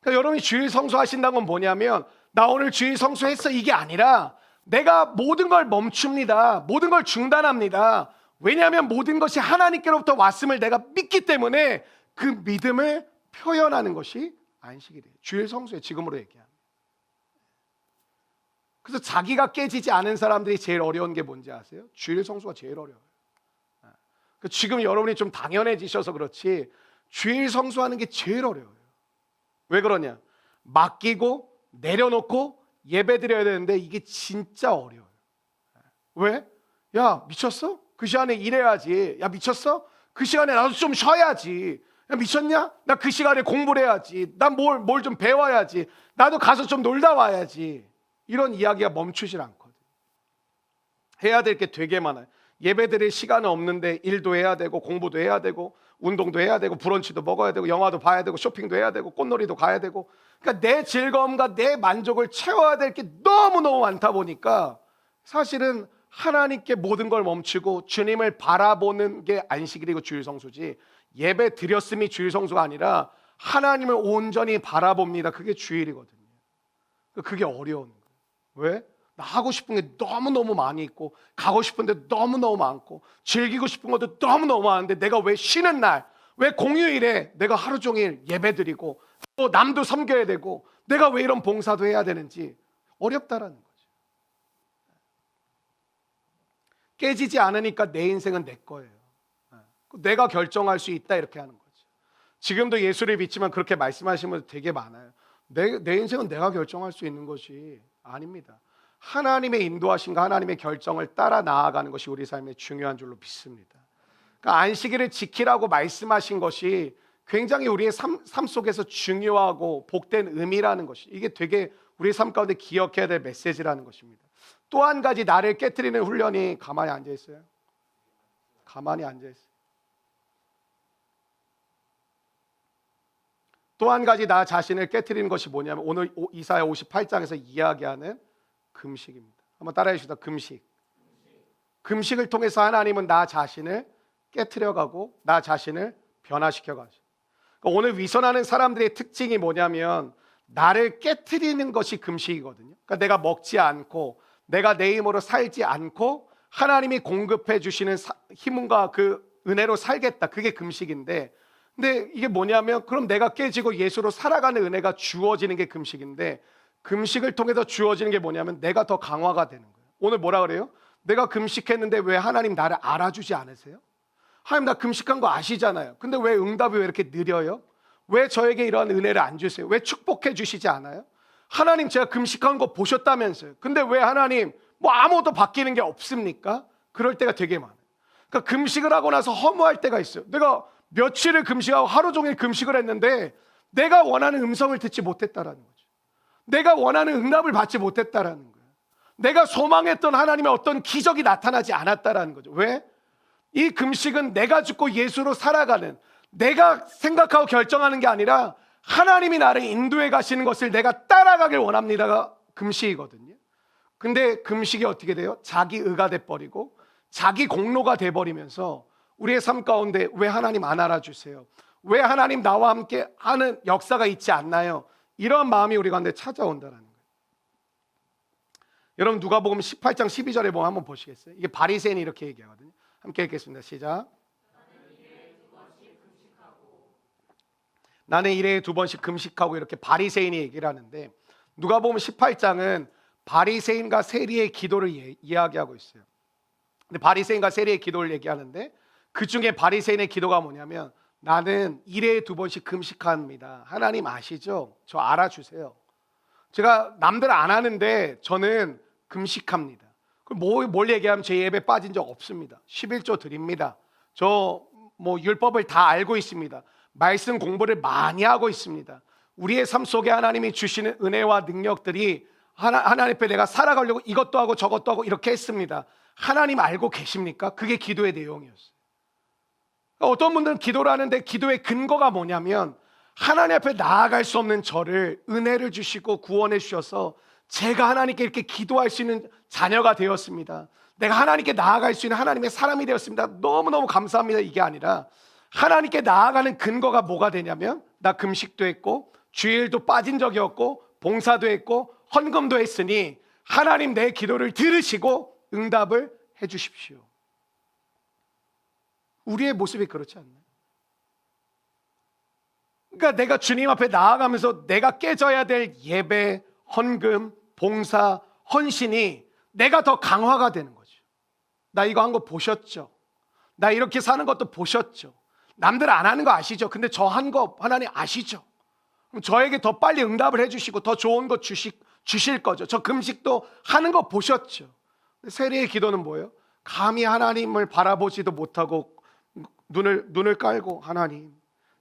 그러니까 여러분이 주일 성수하신다는 건 뭐냐면 나 오늘 주일 성수했어 이게 아니라 내가 모든 걸 멈춥니다. 모든 걸 중단합니다. 왜냐하면 모든 것이 하나님께로부터 왔음을 내가 믿기 때문에 그 믿음을 표현하는 것이 안식일이에요. 주일 성수에 지금으로 얘기하면. 그래서 자기가 깨지지 않은 사람들이 제일 어려운 게 뭔지 아세요? 주일 성수가 제일 어려워요. 지금 여러분이 좀 당연해지셔서 그렇지 주일 성수하는 게 제일 어려워요. 왜 그러냐? 맡기고 내려놓고 예배 드려야 되는데 이게 진짜 어려워요. 왜? 야, 미쳤어? 그 시간에 일해야지. 야, 미쳤어? 그 시간에 나도 좀 쉬어야지. 야, 미쳤냐? 나 그 시간에 공부를 해야지. 난 뭘 좀 배워야지. 나도 가서 좀 놀다 와야지. 이런 이야기가 멈추질 않거든. 해야 될 게 되게 많아요. 예배 드릴 시간은 없는데 일도 해야 되고 공부도 해야 되고 운동도 해야 되고 브런치도 먹어야 되고 영화도 봐야 되고 쇼핑도 해야 되고 꽃놀이도 가야 되고, 그러니까 내 즐거움과 내 만족을 채워야 될 게 너무너무 많다 보니까 사실은 하나님께 모든 걸 멈추고 주님을 바라보는 게 안식일이고 주일 성수지, 예배 드렸음이 주일 성수가 아니라 하나님을 온전히 바라봅니다. 그게 주일이거든요. 그게 어려운 거예요. 왜? 나 하고 싶은 게 너무너무 많이 있고 가고 싶은 데 너무너무 많고 즐기고 싶은 것도 너무너무 많은데 내가 왜 쉬는 날, 왜 공휴일에 내가 하루 종일 예배드리고 또 남도 섬겨야 되고 내가 왜 이런 봉사도 해야 되는지 어렵다라는 거죠. 깨지지 않으니까 내 인생은 내 거예요. 내가 결정할 수 있다 이렇게 하는 거죠. 지금도 예수를 믿지만 그렇게 말씀하시는 분들 되게 많아요. 내 인생은 내가 결정할 수 있는 것이 아닙니다. 하나님의 인도하심과 하나님의 결정을 따라 나아가는 것이 우리 삶의 중요한 줄로 믿습니다. 그러니까 안식일을 지키라고 말씀하신 것이 굉장히 우리의 삶 속에서 중요하고 복된 의미라는 것이, 이게 되게 우리의 삶 가운데 기억해야 될 메시지라는 것입니다. 또 한 가지 나를 깨트리는 훈련이 가만히 앉아 있어요. 가만히 앉아 있어요. 또 한 가지 나 자신을 깨트리는 것이 뭐냐면 오늘 이사야 58장에서 이야기하는 금식입니다. 한번 따라해 주시다. 금식. 금식을 통해서 하나님은 나 자신을 깨트려가고 나 자신을 변화시켜가죠. 그러니까 오늘 위선하는 사람들의 특징이 뭐냐면 나를 깨트리는 것이 금식이거든요. 그러니까 내가 먹지 않고 내가 내 힘으로 살지 않고 하나님이 공급해 주시는 힘과 그 은혜로 살겠다. 그게 금식인데, 근데 이게 뭐냐면 그럼 내가 깨지고 예수로 살아가는 은혜가 주어지는 게 금식인데, 금식을 통해서 주어지는 게 뭐냐면 내가 더 강화가 되는 거예요. 오늘 뭐라 그래요? 내가 금식했는데 왜 하나님 나를 알아주지 않으세요? 하나님 나 금식한 거 아시잖아요. 근데 왜 응답이 왜 이렇게 느려요? 왜 저에게 이러한 은혜를 안 주세요? 왜 축복해 주시지 않아요? 하나님 제가 금식한 거 보셨다면서요. 근데 왜 하나님 뭐 아무것도 바뀌는 게 없습니까? 그럴 때가 되게 많아요. 그러니까 금식을 하고 나서 허무할 때가 있어요. 내가 며칠을 금식하고 하루 종일 금식을 했는데 내가 원하는 음성을 듣지 못했다라는 거죠. 내가 원하는 응답을 받지 못했다라는 거예요. 내가 소망했던 하나님의 어떤 기적이 나타나지 않았다라는 거죠. 왜? 이 금식은 내가 죽고 예수로 살아가는, 내가 생각하고 결정하는 게 아니라 하나님이 나를 인도해 가시는 것을 내가 따라가길 원합니다가 금식이거든요. 근데 금식이 어떻게 돼요? 자기 의가 돼버리고 자기 공로가 돼버리면서 우리의 삶 가운데 왜 하나님 안 알아주세요? 왜 하나님 나와 함께 하는 역사가 있지 않나요? 이런 마음이 우리 가운데 찾아온다는 거예요. 여러분 누가복음 18장 12절에 보면 한번 보시겠어요? 이게 바리새인이 이렇게 얘기하거든요. 함께 읽겠습니다. 시작. 나는 일해에 2번씩 금식하고 이렇게 바리새인이 얘기를 하는데, 누가복음 18장은 바리새인과 세리의 기도를 이야기하고 있어요. 근데 바리새인과 세리의 기도를 얘기하는데, 그 중에 바리새인의 기도가 뭐냐면, 나는 일해에 2번씩 금식합니다. 하나님 아시죠? 저 알아주세요. 제가 남들 안 하는데 저는 금식합니다. 뭘 얘기하면 제 예배 빠진 적 없습니다. 11조 드립니다. 저 율법을 다 알고 있습니다. 말씀 공부를 많이 하고 있습니다. 우리의 삶 속에 하나님이 주시는 은혜와 능력들이 하나님 앞에 내가 살아가려고 이것도 하고 저것도 하고 이렇게 했습니다. 하나님 알고 계십니까? 그게 기도의 내용이었어요. 어떤 분들은 기도를 하는데 기도의 근거가 뭐냐면, 하나님 앞에 나아갈 수 없는 저를 은혜를 주시고 구원해 주셔서 제가 하나님께 이렇게 기도할 수 있는 자녀가 되었습니다. 내가 하나님께 나아갈 수 있는 하나님의 사람이 되었습니다. 너무너무 감사합니다. 이게 아니라, 하나님께 나아가는 근거가 뭐가 되냐면, 나 금식도 했고 주일도 빠진 적이 없고 봉사도 했고 헌금도 했으니 하나님 내 기도를 들으시고 응답을 해 주십시오. 우리의 모습이 그렇지 않나요? 그러니까 내가 주님 앞에 나아가면서 내가 깨져야 될 예배, 헌금, 봉사, 헌신이 내가 더 강화가 되는 거죠. 나 이거 한 거 보셨죠? 나 이렇게 사는 것도 보셨죠? 남들 안 하는 거 아시죠? 근데 저 한 거 하나님 아시죠? 그럼 저에게 더 빨리 응답을 해주시고 더 좋은 거 주실 거죠. 저 금식도 하는 거 보셨죠? 세리의 기도는 뭐예요? 감히 하나님을 바라보지도 못하고 눈을 깔고, 하나님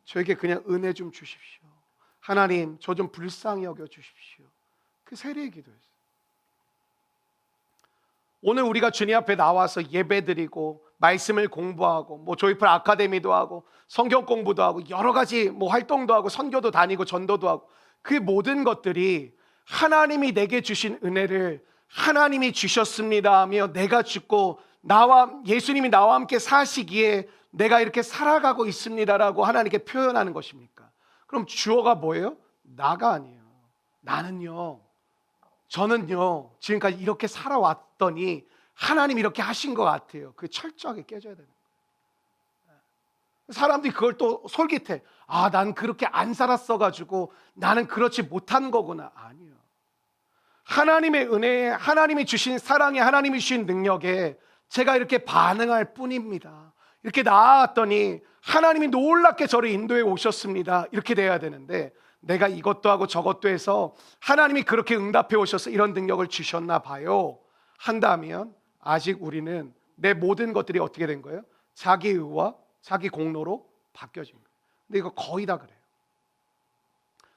저에게 그냥 은혜 좀 주십시오. 하나님 저 좀 불쌍히 여겨 주십시오. 그 세리의 기도였어요. 오늘 우리가 주님 앞에 나와서 예배드리고 말씀을 공부하고 조이풀 아카데미도 하고 성경 공부도 하고 여러 가지 활동도 하고 선교도 다니고 전도도 하고, 그 모든 것들이 하나님이 내게 주신 은혜를 하나님이 주셨습니다 하며 내가 죽고 예수님이 나와 함께 사시기에 내가 이렇게 살아가고 있습니다라고 하나님께 표현하는 것입니까? 그럼 주어가 뭐예요? 나가 아니에요. 나는요, 저는요 지금까지 이렇게 살아왔더니 하나님 이렇게 하신 것 같아요. 그게 철저하게 깨져야 되는 거예요. 사람들이 그걸 또 솔깃해. 난 그렇게 안 살았어가지고 나는 그렇지 못한 거구나. 아니요. 하나님의 은혜에, 하나님이 주신 사랑에, 하나님이 주신 능력에 제가 이렇게 반응할 뿐입니다. 이렇게 나아왔더니 하나님이 놀랍게 저를 인도해 오셨습니다. 이렇게 돼야 되는데, 내가 이것도 하고 저것도 해서 하나님이 그렇게 응답해 오셔서 이런 능력을 주셨나 봐요 한다면, 아직 우리는 내 모든 것들이 어떻게 된 거예요? 자기 의와 자기 공로로 바뀌어진 거예요. 근데 이거 거의 다 그래요.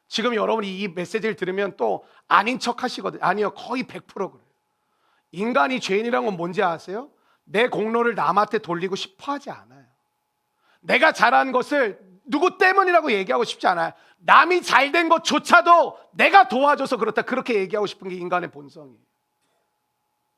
지금 여러분이 이 메시지를 들으면 또 아닌 척 하시거든요. 아니요, 거의 100% 그래요. 인간이 죄인이란 건 뭔지 아세요? 내 공로를 남한테 돌리고 싶어 하지 않아요. 내가 잘한 것을 누구 때문이라고 얘기하고 싶지 않아요. 남이 잘된 것조차도 내가 도와줘서 그렇다, 그렇게 얘기하고 싶은 게 인간의 본성이에요.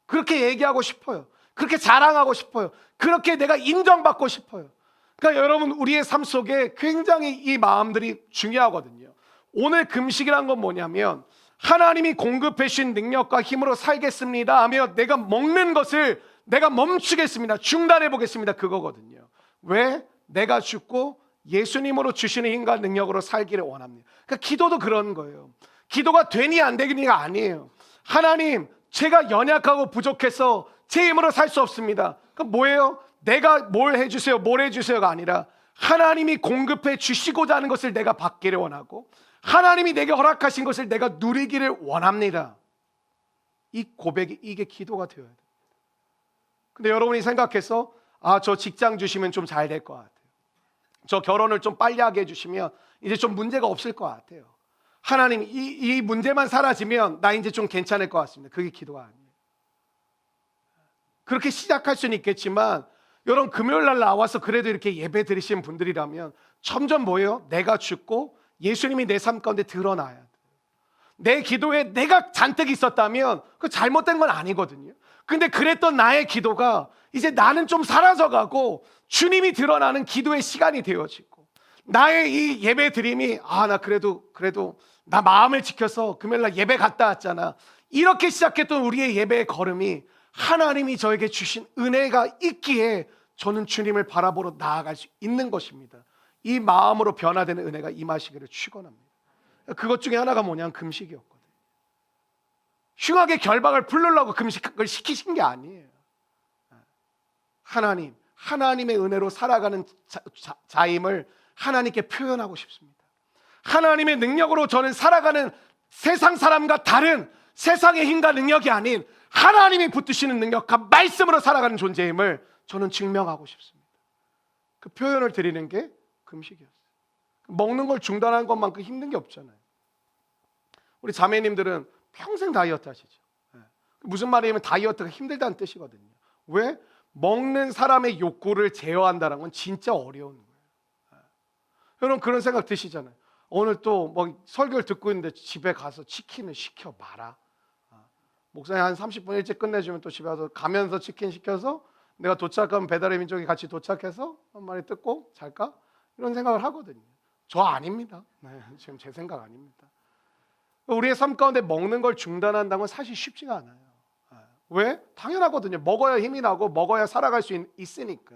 그렇게 얘기하고 싶어요. 그렇게 자랑하고 싶어요. 그렇게 내가 인정받고 싶어요. 그러니까 여러분, 우리의 삶 속에 굉장히 이 마음들이 중요하거든요. 오늘 금식이란 건 뭐냐면, 하나님이 공급해 주신 능력과 힘으로 살겠습니다 하며 내가 먹는 것을 내가 멈추겠습니다, 중단해 보겠습니다, 그거거든요. 왜? 내가 죽고 예수님으로 주시는 힘과 능력으로 살기를 원합니다. 그러니까 기도도 그런 거예요. 기도가 되니 안 되니가 아니에요. 하나님, 제가 연약하고 부족해서 제 힘으로 살 수 없습니다. 그럼 뭐예요? 내가 뭘 해주세요, 뭘 해주세요가 아니라 하나님이 공급해 주시고자 하는 것을 내가 받기를 원하고, 하나님이 내게 허락하신 것을 내가 누리기를 원합니다. 이 고백이, 이게 기도가 되어야 돼요. 근데 여러분이 생각해서 저 직장 주시면 좀 잘 될 것 같아요, 저 결혼을 좀 빨리 하게 해주시면 이제 좀 문제가 없을 것 같아요, 하나님 이 문제만 사라지면 나 이제 좀 괜찮을 것 같습니다. 그게 기도가 아니에요. 그렇게 시작할 수는 있겠지만, 여러분 금요일 날 나와서 그래도 이렇게 예배 드리시는 분들이라면 점점 뭐예요? 내가 죽고 예수님이 내 삶 가운데 드러나야 돼요. 내 기도에 내가 잔뜩 있었다면 그 잘못된 건 아니거든요. 근데 그랬던 나의 기도가 이제 나는 좀 사라져가고 주님이 드러나는 기도의 시간이 되어지고, 나의 이 예배 드림이 나 그래도 나 마음을 지켜서 금요일날 예배 갔다 왔잖아. 이렇게 시작했던 우리의 예배의 걸음이 하나님이 저에게 주신 은혜가 있기에 저는 주님을 바라보러 나아갈 수 있는 것입니다. 이 마음으로 변화되는 은혜가 임하시기를 축원합니다. 그것 중에 하나가 뭐냐면 금식이었거든요. 흉악의 결박을 풀려고 금식을 시키신 게 아니에요. 하나님의 은혜로 살아가는 자임을 하나님께 표현하고 싶습니다. 하나님의 능력으로 저는 살아가는 세상 사람과 다른 세상의 힘과 능력이 아닌 하나님이 붙드시는 능력과 말씀으로 살아가는 존재임을 저는 증명하고 싶습니다. 그 표현을 드리는 게 금식이었어요. 먹는 걸 중단하는 것만큼 힘든 게 없잖아요. 우리 자매님들은 평생 다이어트 하시죠. 무슨 말이냐면 다이어트가 힘들다는 뜻이거든요. 왜? 먹는 사람의 욕구를 제어한다는 건 진짜 어려운 거예요. 여러분 그런 생각 드시잖아요. 오늘 또 뭐 설교를 듣고 있는데 집에 가서 치킨을 시켜 마라. 목사님 한 30분 일찍 끝내주면 또 집에 와서 가면서 치킨 시켜서 내가 도착하면 배달의 민족이 같이 도착해서 한 마리 뜯고 잘까? 이런 생각을 하거든요. 저 아닙니다. 지금 제 생각 아닙니다. 우리의 삶 가운데 먹는 걸 중단한다는 건 사실 쉽지가 않아요. 왜? 당연하거든요. 먹어야 힘이 나고 먹어야 살아갈 수 있으니까.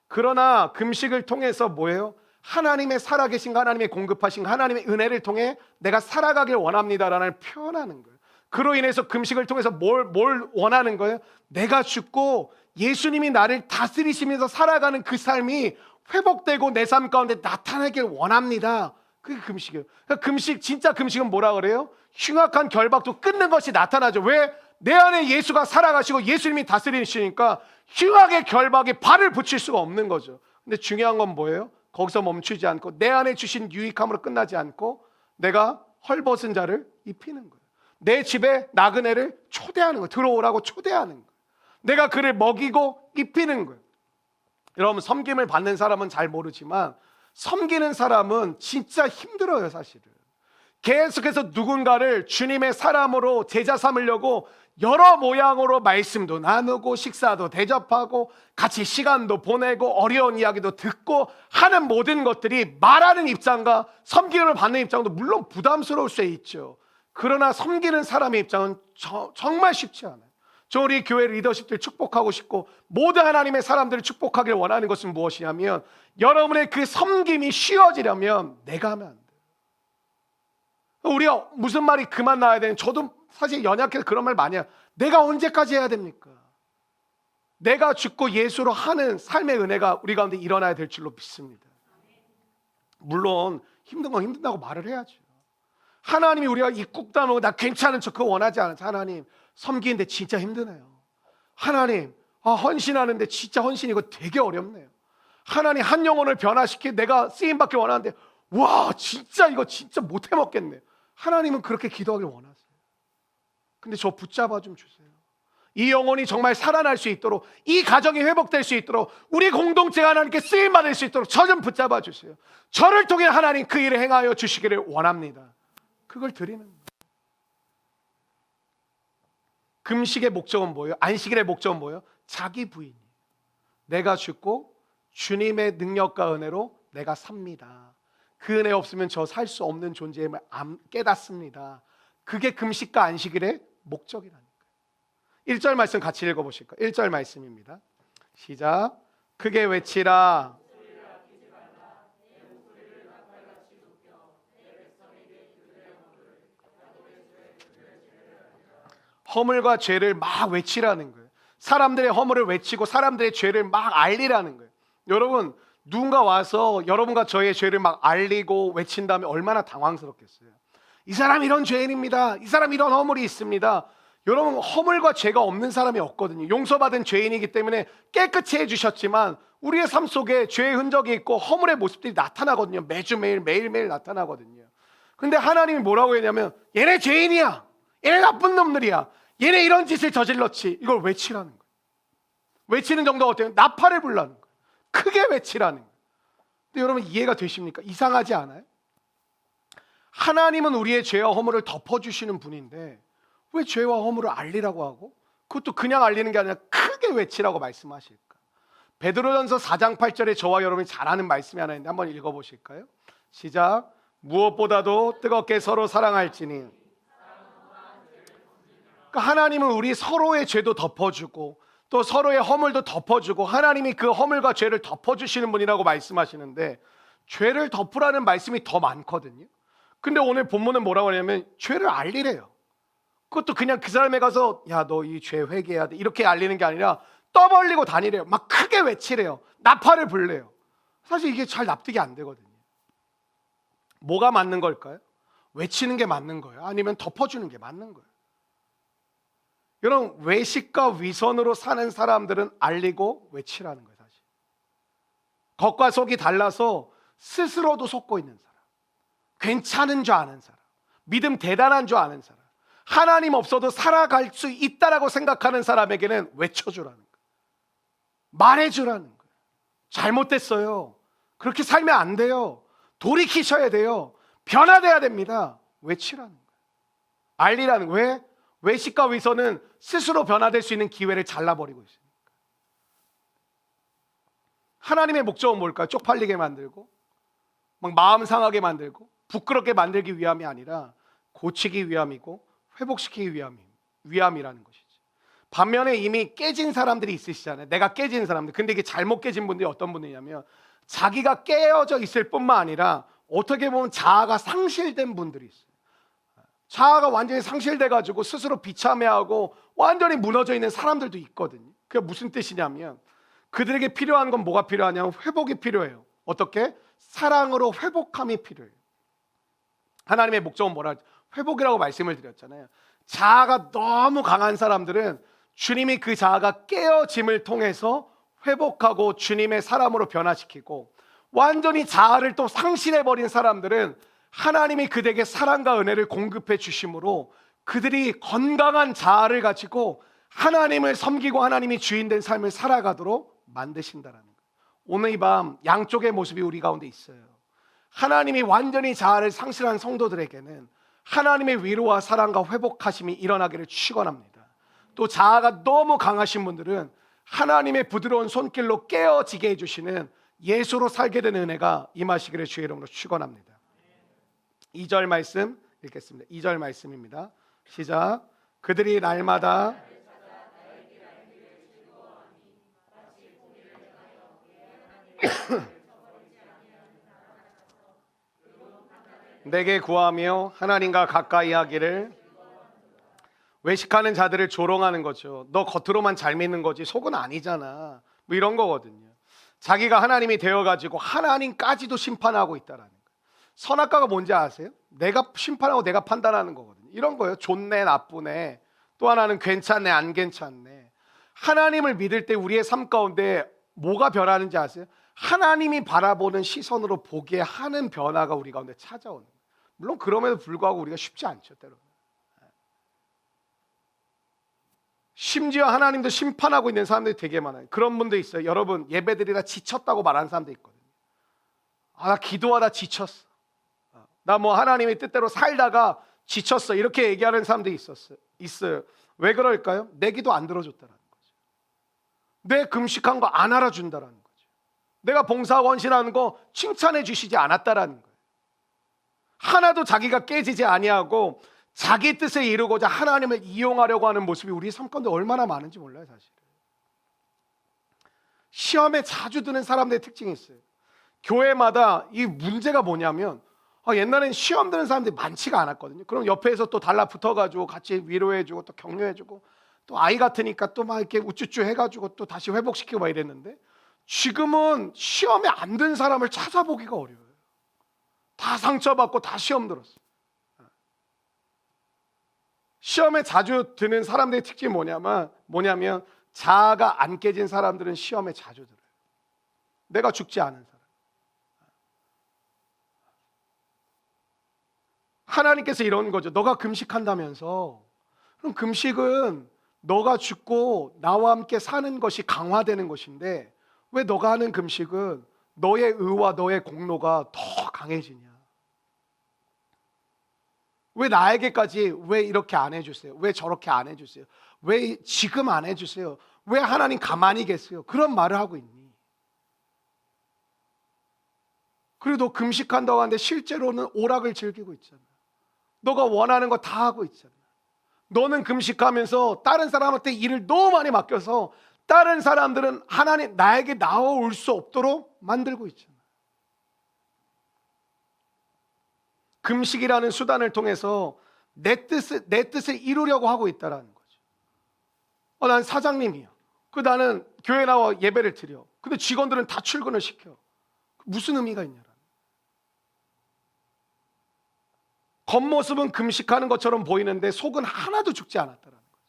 그러나 금식을 통해서 뭐예요? 하나님의 살아계신 하나님의 공급하신 하나님의 은혜를 통해 내가 살아가길 원합니다라는 표현하는 거예요. 그로 인해서 금식을 통해서 뭘 원하는 거예요? 내가 죽고 예수님이 나를 다스리시면서 살아가는 그 삶이 회복되고 내 삶 가운데 나타나길 원합니다. 그게 금식이에요. 그러니까 진짜 금식은 뭐라 그래요? 흉악한 결박도 끊는 것이 나타나죠. 왜? 내 안에 예수가 살아가시고 예수님이 다스리시니까 흉악의 결박에 발을 붙일 수가 없는 거죠. 근데 중요한 건 뭐예요? 거기서 멈추지 않고 내 안에 주신 유익함으로 끝나지 않고 내가 헐벗은 자를 입히는 거예요. 내 집에 나그네를 초대하는 거예요. 들어오라고 초대하는 거예요. 내가 그를 먹이고 입히는 거예요. 여러분 섬김을 받는 사람은 잘 모르지만 섬기는 사람은 진짜 힘들어요. 사실은 계속해서 누군가를 주님의 사람으로 제자 삼으려고 여러 모양으로 말씀도 나누고 식사도 대접하고 같이 시간도 보내고 어려운 이야기도 듣고 하는 모든 것들이 말하는 입장과 섬김을 받는 입장도 물론 부담스러울 수 있죠. 그러나 섬기는 사람의 입장은 정말 쉽지 않아요. 저 우리 교회 리더십들 축복하고 싶고 모든 하나님의 사람들을 축복하길 원하는 것은 무엇이냐면 여러분의 그 섬김이 쉬워지려면 내가 하면 안 돼요. 우리가 무슨 말이 그만 나와야 되는, 저도 사실 연약해서 그런 말 많이 해요. 내가 언제까지 해야 됩니까? 내가 죽고 예수로 하는 삶의 은혜가 우리 가운데 일어나야 될 줄로 믿습니다. 물론 힘든 건 힘든다고 말을 해야죠. 하나님이 우리가 입국 다물고 나 괜찮은 척 그거 원하지 않아요. 하나님 섬기는데 진짜 힘드네요. 하나님 헌신하는데 진짜 헌신 이거 되게 어렵네요. 하나님 한 영혼을 변화시키 내가 쓰임받기 원하는데 와 진짜 이거 진짜 못해 먹겠네요. 하나님은 그렇게 기도하길 원하세요. 근데 저 붙잡아 좀 주세요. 이 영혼이 정말 살아날 수 있도록, 이 가정이 회복될 수 있도록, 우리 공동체가 하나님께 쓰임받을 수 있도록 저 좀 붙잡아 주세요. 저를 통해 하나님 그 일을 행하여 주시기를 원합니다. 그걸 드리는 거예요. 금식의 목적은 뭐예요? 안식일의 목적은 뭐예요? 자기 부인. 내가 죽고 주님의 능력과 은혜로 내가 삽니다. 그 은혜 없으면 저 살 수 없는 존재임을 깨닫습니다. 그게 금식과 안식일의 목적이라니까요. 1절 말씀 같이 읽어보실까요? 1절 말씀입니다. 시작. 크게 외치라. 허물과 죄를 막 외치라는 거예요. 사람들의 허물을 외치고 사람들의 죄를 막 알리라는 거예요. 여러분 누군가 와서 여러분과 저의 죄를 막 알리고 외친다면 얼마나 당황스럽겠어요. 이 사람 이런 죄인입니다. 이 사람 이런 허물이 있습니다. 여러분 허물과 죄가 없는 사람이 없거든요. 용서받은 죄인이기 때문에 깨끗이 해주셨지만 우리의 삶 속에 죄의 흔적이 있고 허물의 모습들이 나타나거든요. 매일매일 나타나거든요. 근데 하나님이 뭐라고 했냐면 얘네 죄인이야. 얘네 나쁜 놈들이야. 얘네 이런 짓을 저질렀지. 이걸 외치라는 거예요. 외치는 정도가 어때요? 나팔을 불라는 거예요. 크게 외치라는 거예요. 근데 여러분 이해가 되십니까? 이상하지 않아요? 하나님은 우리의 죄와 허물을 덮어주시는 분인데 왜 죄와 허물을 알리라고 하고 그것도 그냥 알리는 게 아니라 크게 외치라고 말씀하실까? 베드로전서 4장 8절에 저와 여러분이 잘 아는 말씀이 하나 있는데 한번 읽어보실까요? 시작. 무엇보다도 뜨겁게 서로 사랑할지니. 그러니까 하나님은 우리 서로의 죄도 덮어주고 또 서로의 허물도 덮어주고 하나님이 그 허물과 죄를 덮어주시는 분이라고 말씀하시는데, 죄를 덮으라는 말씀이 더 많거든요. 근데 오늘 본문은 뭐라고 하냐면 죄를 알리래요. 그것도 그냥 그 사람에 가서 야, 너 이 죄 회개해야 돼 이렇게 알리는 게 아니라 떠벌리고 다니래요. 막 크게 외치래요. 나팔을 불래요. 사실 이게 잘 납득이 안 되거든요. 뭐가 맞는 걸까요? 외치는 게 맞는 거예요? 아니면 덮어주는 게 맞는 거예요? 여러분, 외식과 위선으로 사는 사람들은 알리고 외치라는 거예요. 사실 겉과 속이 달라서 스스로도 속고 있는 사람, 괜찮은 줄 아는 사람, 믿음 대단한 줄 아는 사람, 하나님 없어도 살아갈 수 있다라고 생각하는 사람에게는 외쳐주라는 거예요. 말해주라는 거예요. 잘못됐어요. 그렇게 살면 안 돼요. 돌이키셔야 돼요. 변화돼야 됩니다. 외치라는 거예요. 알리라는 거예요. 왜? 외식과 위선은 스스로 변화될 수 있는 기회를 잘라버리고 있습니다. 하나님의 목적은 뭘까요? 쪽팔리게 만들고 막 마음 상하게 만들고 부끄럽게 만들기 위함이 아니라 고치기 위함이고 회복시키기 위함이라는 것이죠. 반면에 이미 깨진 사람들이 있으시잖아요. 내가 깨진 사람들. 근데 이게 잘못 깨진 분들이 어떤 분이냐면 자기가 깨어져 있을 뿐만 아니라 어떻게 보면 자아가 상실된 분들이 있어요. 자아가 완전히 상실돼가지고 스스로 비참해하고 완전히 무너져 있는 사람들도 있거든요. 그게 무슨 뜻이냐면 그들에게 필요한 건 뭐가 필요하냐면 회복이 필요해요. 어떻게? 사랑으로 회복함이 필요해요. 하나님의 목적은 뭐라? 회복이라고 말씀을 드렸잖아요. 자아가 너무 강한 사람들은 주님이 그 자아가 깨어짐을 통해서 회복하고 주님의 사람으로 변화시키고, 완전히 자아를 또 상실해버린 사람들은 하나님이 그들에게 사랑과 은혜를 공급해 주심으로 그들이 건강한 자아를 가지고 하나님을 섬기고 하나님이 주인 된 삶을 살아가도록 만드신다라는 거예요. 오늘 이 밤 양쪽의 모습이 우리 가운데 있어요. 하나님이 완전히 자아를 상실한 성도들에게는 하나님의 위로와 사랑과 회복하심이 일어나기를 축원합니다. 또 자아가 너무 강하신 분들은 하나님의 부드러운 손길로 깨어지게 해주시는 예수로 살게 되는 은혜가 임하시기를 주의 이름으로 축원합니다. 2절 말씀 읽겠습니다. 2절 말씀입니다. 시작. 그들이 날마다 내게 구하며 하나님과 가까이 하기를. 외식하는 자들을 조롱하는 거죠. 너 겉으로만 잘 믿는 거지 속은 아니잖아, 뭐 이런 거거든요. 자기가 하나님이 되어가지고 하나님까지도 심판하고 있다라는 거예요. 선악과가 뭔지 아세요? 내가 심판하고 내가 판단하는 거거든요. 이런 거예요. 좋네 나쁘네, 또 하나는 괜찮네 안 괜찮네. 하나님을 믿을 때 우리의 삶 가운데 뭐가 변하는지 아세요? 하나님이 바라보는 시선으로 보게 하는 변화가 우리 가운데 찾아오는 거예요. 물론 그럼에도 불구하고 우리가 쉽지 않죠, 때로는. 심지어 하나님도 심판하고 있는 사람들이 되게 많아요. 그런 분도 있어요. 여러분, 예배드리다 지쳤다고 말하는 사람도 있거든요. 나 기도하다 지쳤어, 나 뭐 하나님의 뜻대로 살다가 지쳤어, 이렇게 얘기하는 사람들이 있어요. 왜 그럴까요? 내 기도 안 들어줬다라는 거죠. 내 금식한 거 안 알아준다라는 거죠. 내가 봉사하고 헌신하는 거 칭찬해 주시지 않았다라는 거예요. 하나도 자기가 깨지지 아니하고 자기 뜻에 이루고자 하나님을 이용하려고 하는 모습이 우리 삶 가운데 얼마나 많은지 몰라요. 사실 시험에 자주 드는 사람들의 특징이 있어요. 교회마다 이 문제가 뭐냐면 옛날엔 시험 드는 사람들이 많지가 않았거든요. 그럼 옆에서 또 달라붙어가지고 같이 위로해주고 또 격려해주고 또 아이 같으니까 또 막 이렇게 우쭈쭈 해가지고 또 다시 회복시키고 막 이랬는데, 지금은 시험에 안 든 사람을 찾아보기가 어려워요. 다 상처받고 다 시험 들었어. 시험에 자주 드는 사람들의 특징이 뭐냐면 자아가 안 깨진 사람들은 시험에 자주 들어요. 내가 죽지 않은 사람. 하나님께서 이런 거죠. 너가 금식한다면서, 그럼 금식은 너가 죽고 나와 함께 사는 것이 강화되는 것인데 왜 너가 하는 금식은 너의 의와 너의 공로가 더 강해지냐? 왜 나에게까지 왜 이렇게 안 해주세요? 왜 저렇게 안 해주세요? 왜 지금 안 해주세요? 왜 하나님 가만히 계세요? 그런 말을 하고 있니? 그리고 너 금식한다고 하는데 실제로는 오락을 즐기고 있잖아. 너가 원하는 거 다 하고 있잖아. 너는 금식하면서 다른 사람한테 일을 너무 많이 맡겨서 다른 사람들은 하나님 나에게 나올 수 없도록 만들고 있잖아. 금식이라는 수단을 통해서 내 뜻을 이루려고 하고 있다라는 거죠. 난 사장님이야. 나는 교회 나와 예배를 드려. 근데 직원들은 다 출근을 시켜. 무슨 의미가 있냐? 겉모습은 금식하는 것처럼 보이는데 속은 하나도 죽지 않았다라는 거죠.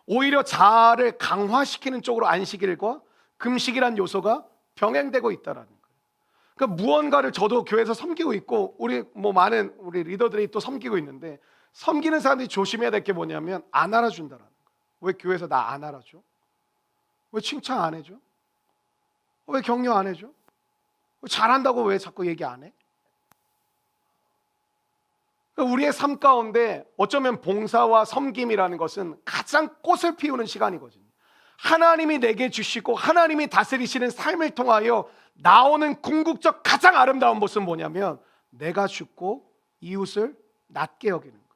오히려 자아를 강화시키는 쪽으로 안식일과 금식이란 요소가 병행되고 있다라는 거예요. 그러니까 무언가를 저도 교회에서 섬기고 있고 우리 많은 우리 리더들이 또 섬기고 있는데 섬기는 사람들이 조심해야 될 게 뭐냐면 안 알아준다라는 거예요. 왜 교회에서 나 안 알아줘? 왜 칭찬 안 해줘? 왜 격려 안 해줘? 잘한다고 왜 자꾸 얘기 안 해? 우리의 삶 가운데 어쩌면 봉사와 섬김이라는 것은 가장 꽃을 피우는 시간이거든요. 하나님이 내게 주시고 하나님이 다스리시는 삶을 통하여 나오는 궁극적 가장 아름다운 모습은 뭐냐면 내가 죽고 이웃을 낮게 여기는 거예요.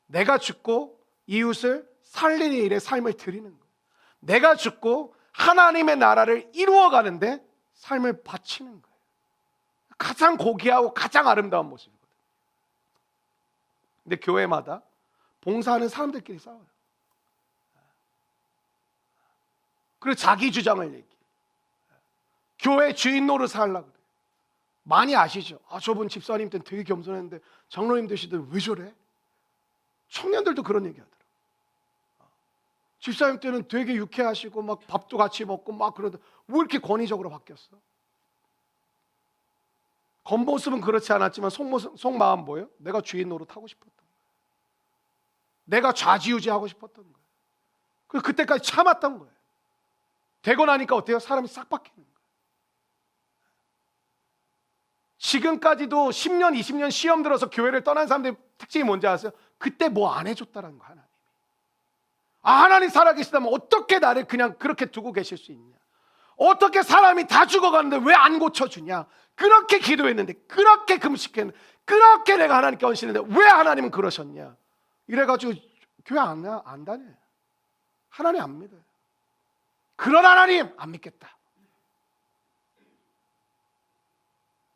내가 죽고 이웃을 살리는 일에 삶을 드리는 거예요. 내가 죽고 하나님의 나라를 이루어가는데 삶을 바치는 거예요. 가장 고귀하고 가장 아름다운 모습이거든요. 근데 교회마다 봉사하는 사람들끼리 싸워요. 그리고 자기 주장을 얘기해. 교회 주인 노릇을 하려고 그래요. 많이 아시죠? 저분 집사님 때는 되게 겸손했는데 장로님 되시더니 왜 저래? 청년들도 그런 얘기 하더라고요. 집사님 때는 되게 유쾌하시고 막 밥도 같이 먹고 막 그러다 왜 이렇게 권위적으로 바뀌었어? 겉모습은 그렇지 않았지만 속마음 뭐예요? 내가 주인 노릇하고 싶었던 거예요. 내가 좌지우지하고 싶었던 거예요. 그리고 그때까지 참았던 거예요. 되고 나니까 어때요? 사람이 싹 바뀌는 거예요. 지금까지도 10년, 20년 시험 들어서 교회를 떠난 사람들의 특징이 뭔지 아세요? 그때 뭐 안 해줬다는 거 하나님이. 하나님 살아계시다면 어떻게 나를 그냥 그렇게 두고 계실 수 있냐? 어떻게 사람이 다 죽어가는데 왜 안 고쳐주냐? 그렇게 기도했는데, 그렇게 금식했는데, 그렇게 내가 하나님께 헌신했는데 왜 하나님은 그러셨냐? 이래가지고 교회 안 다녀요. 하나님 안 믿어요. 그런 하나님 안 믿겠다.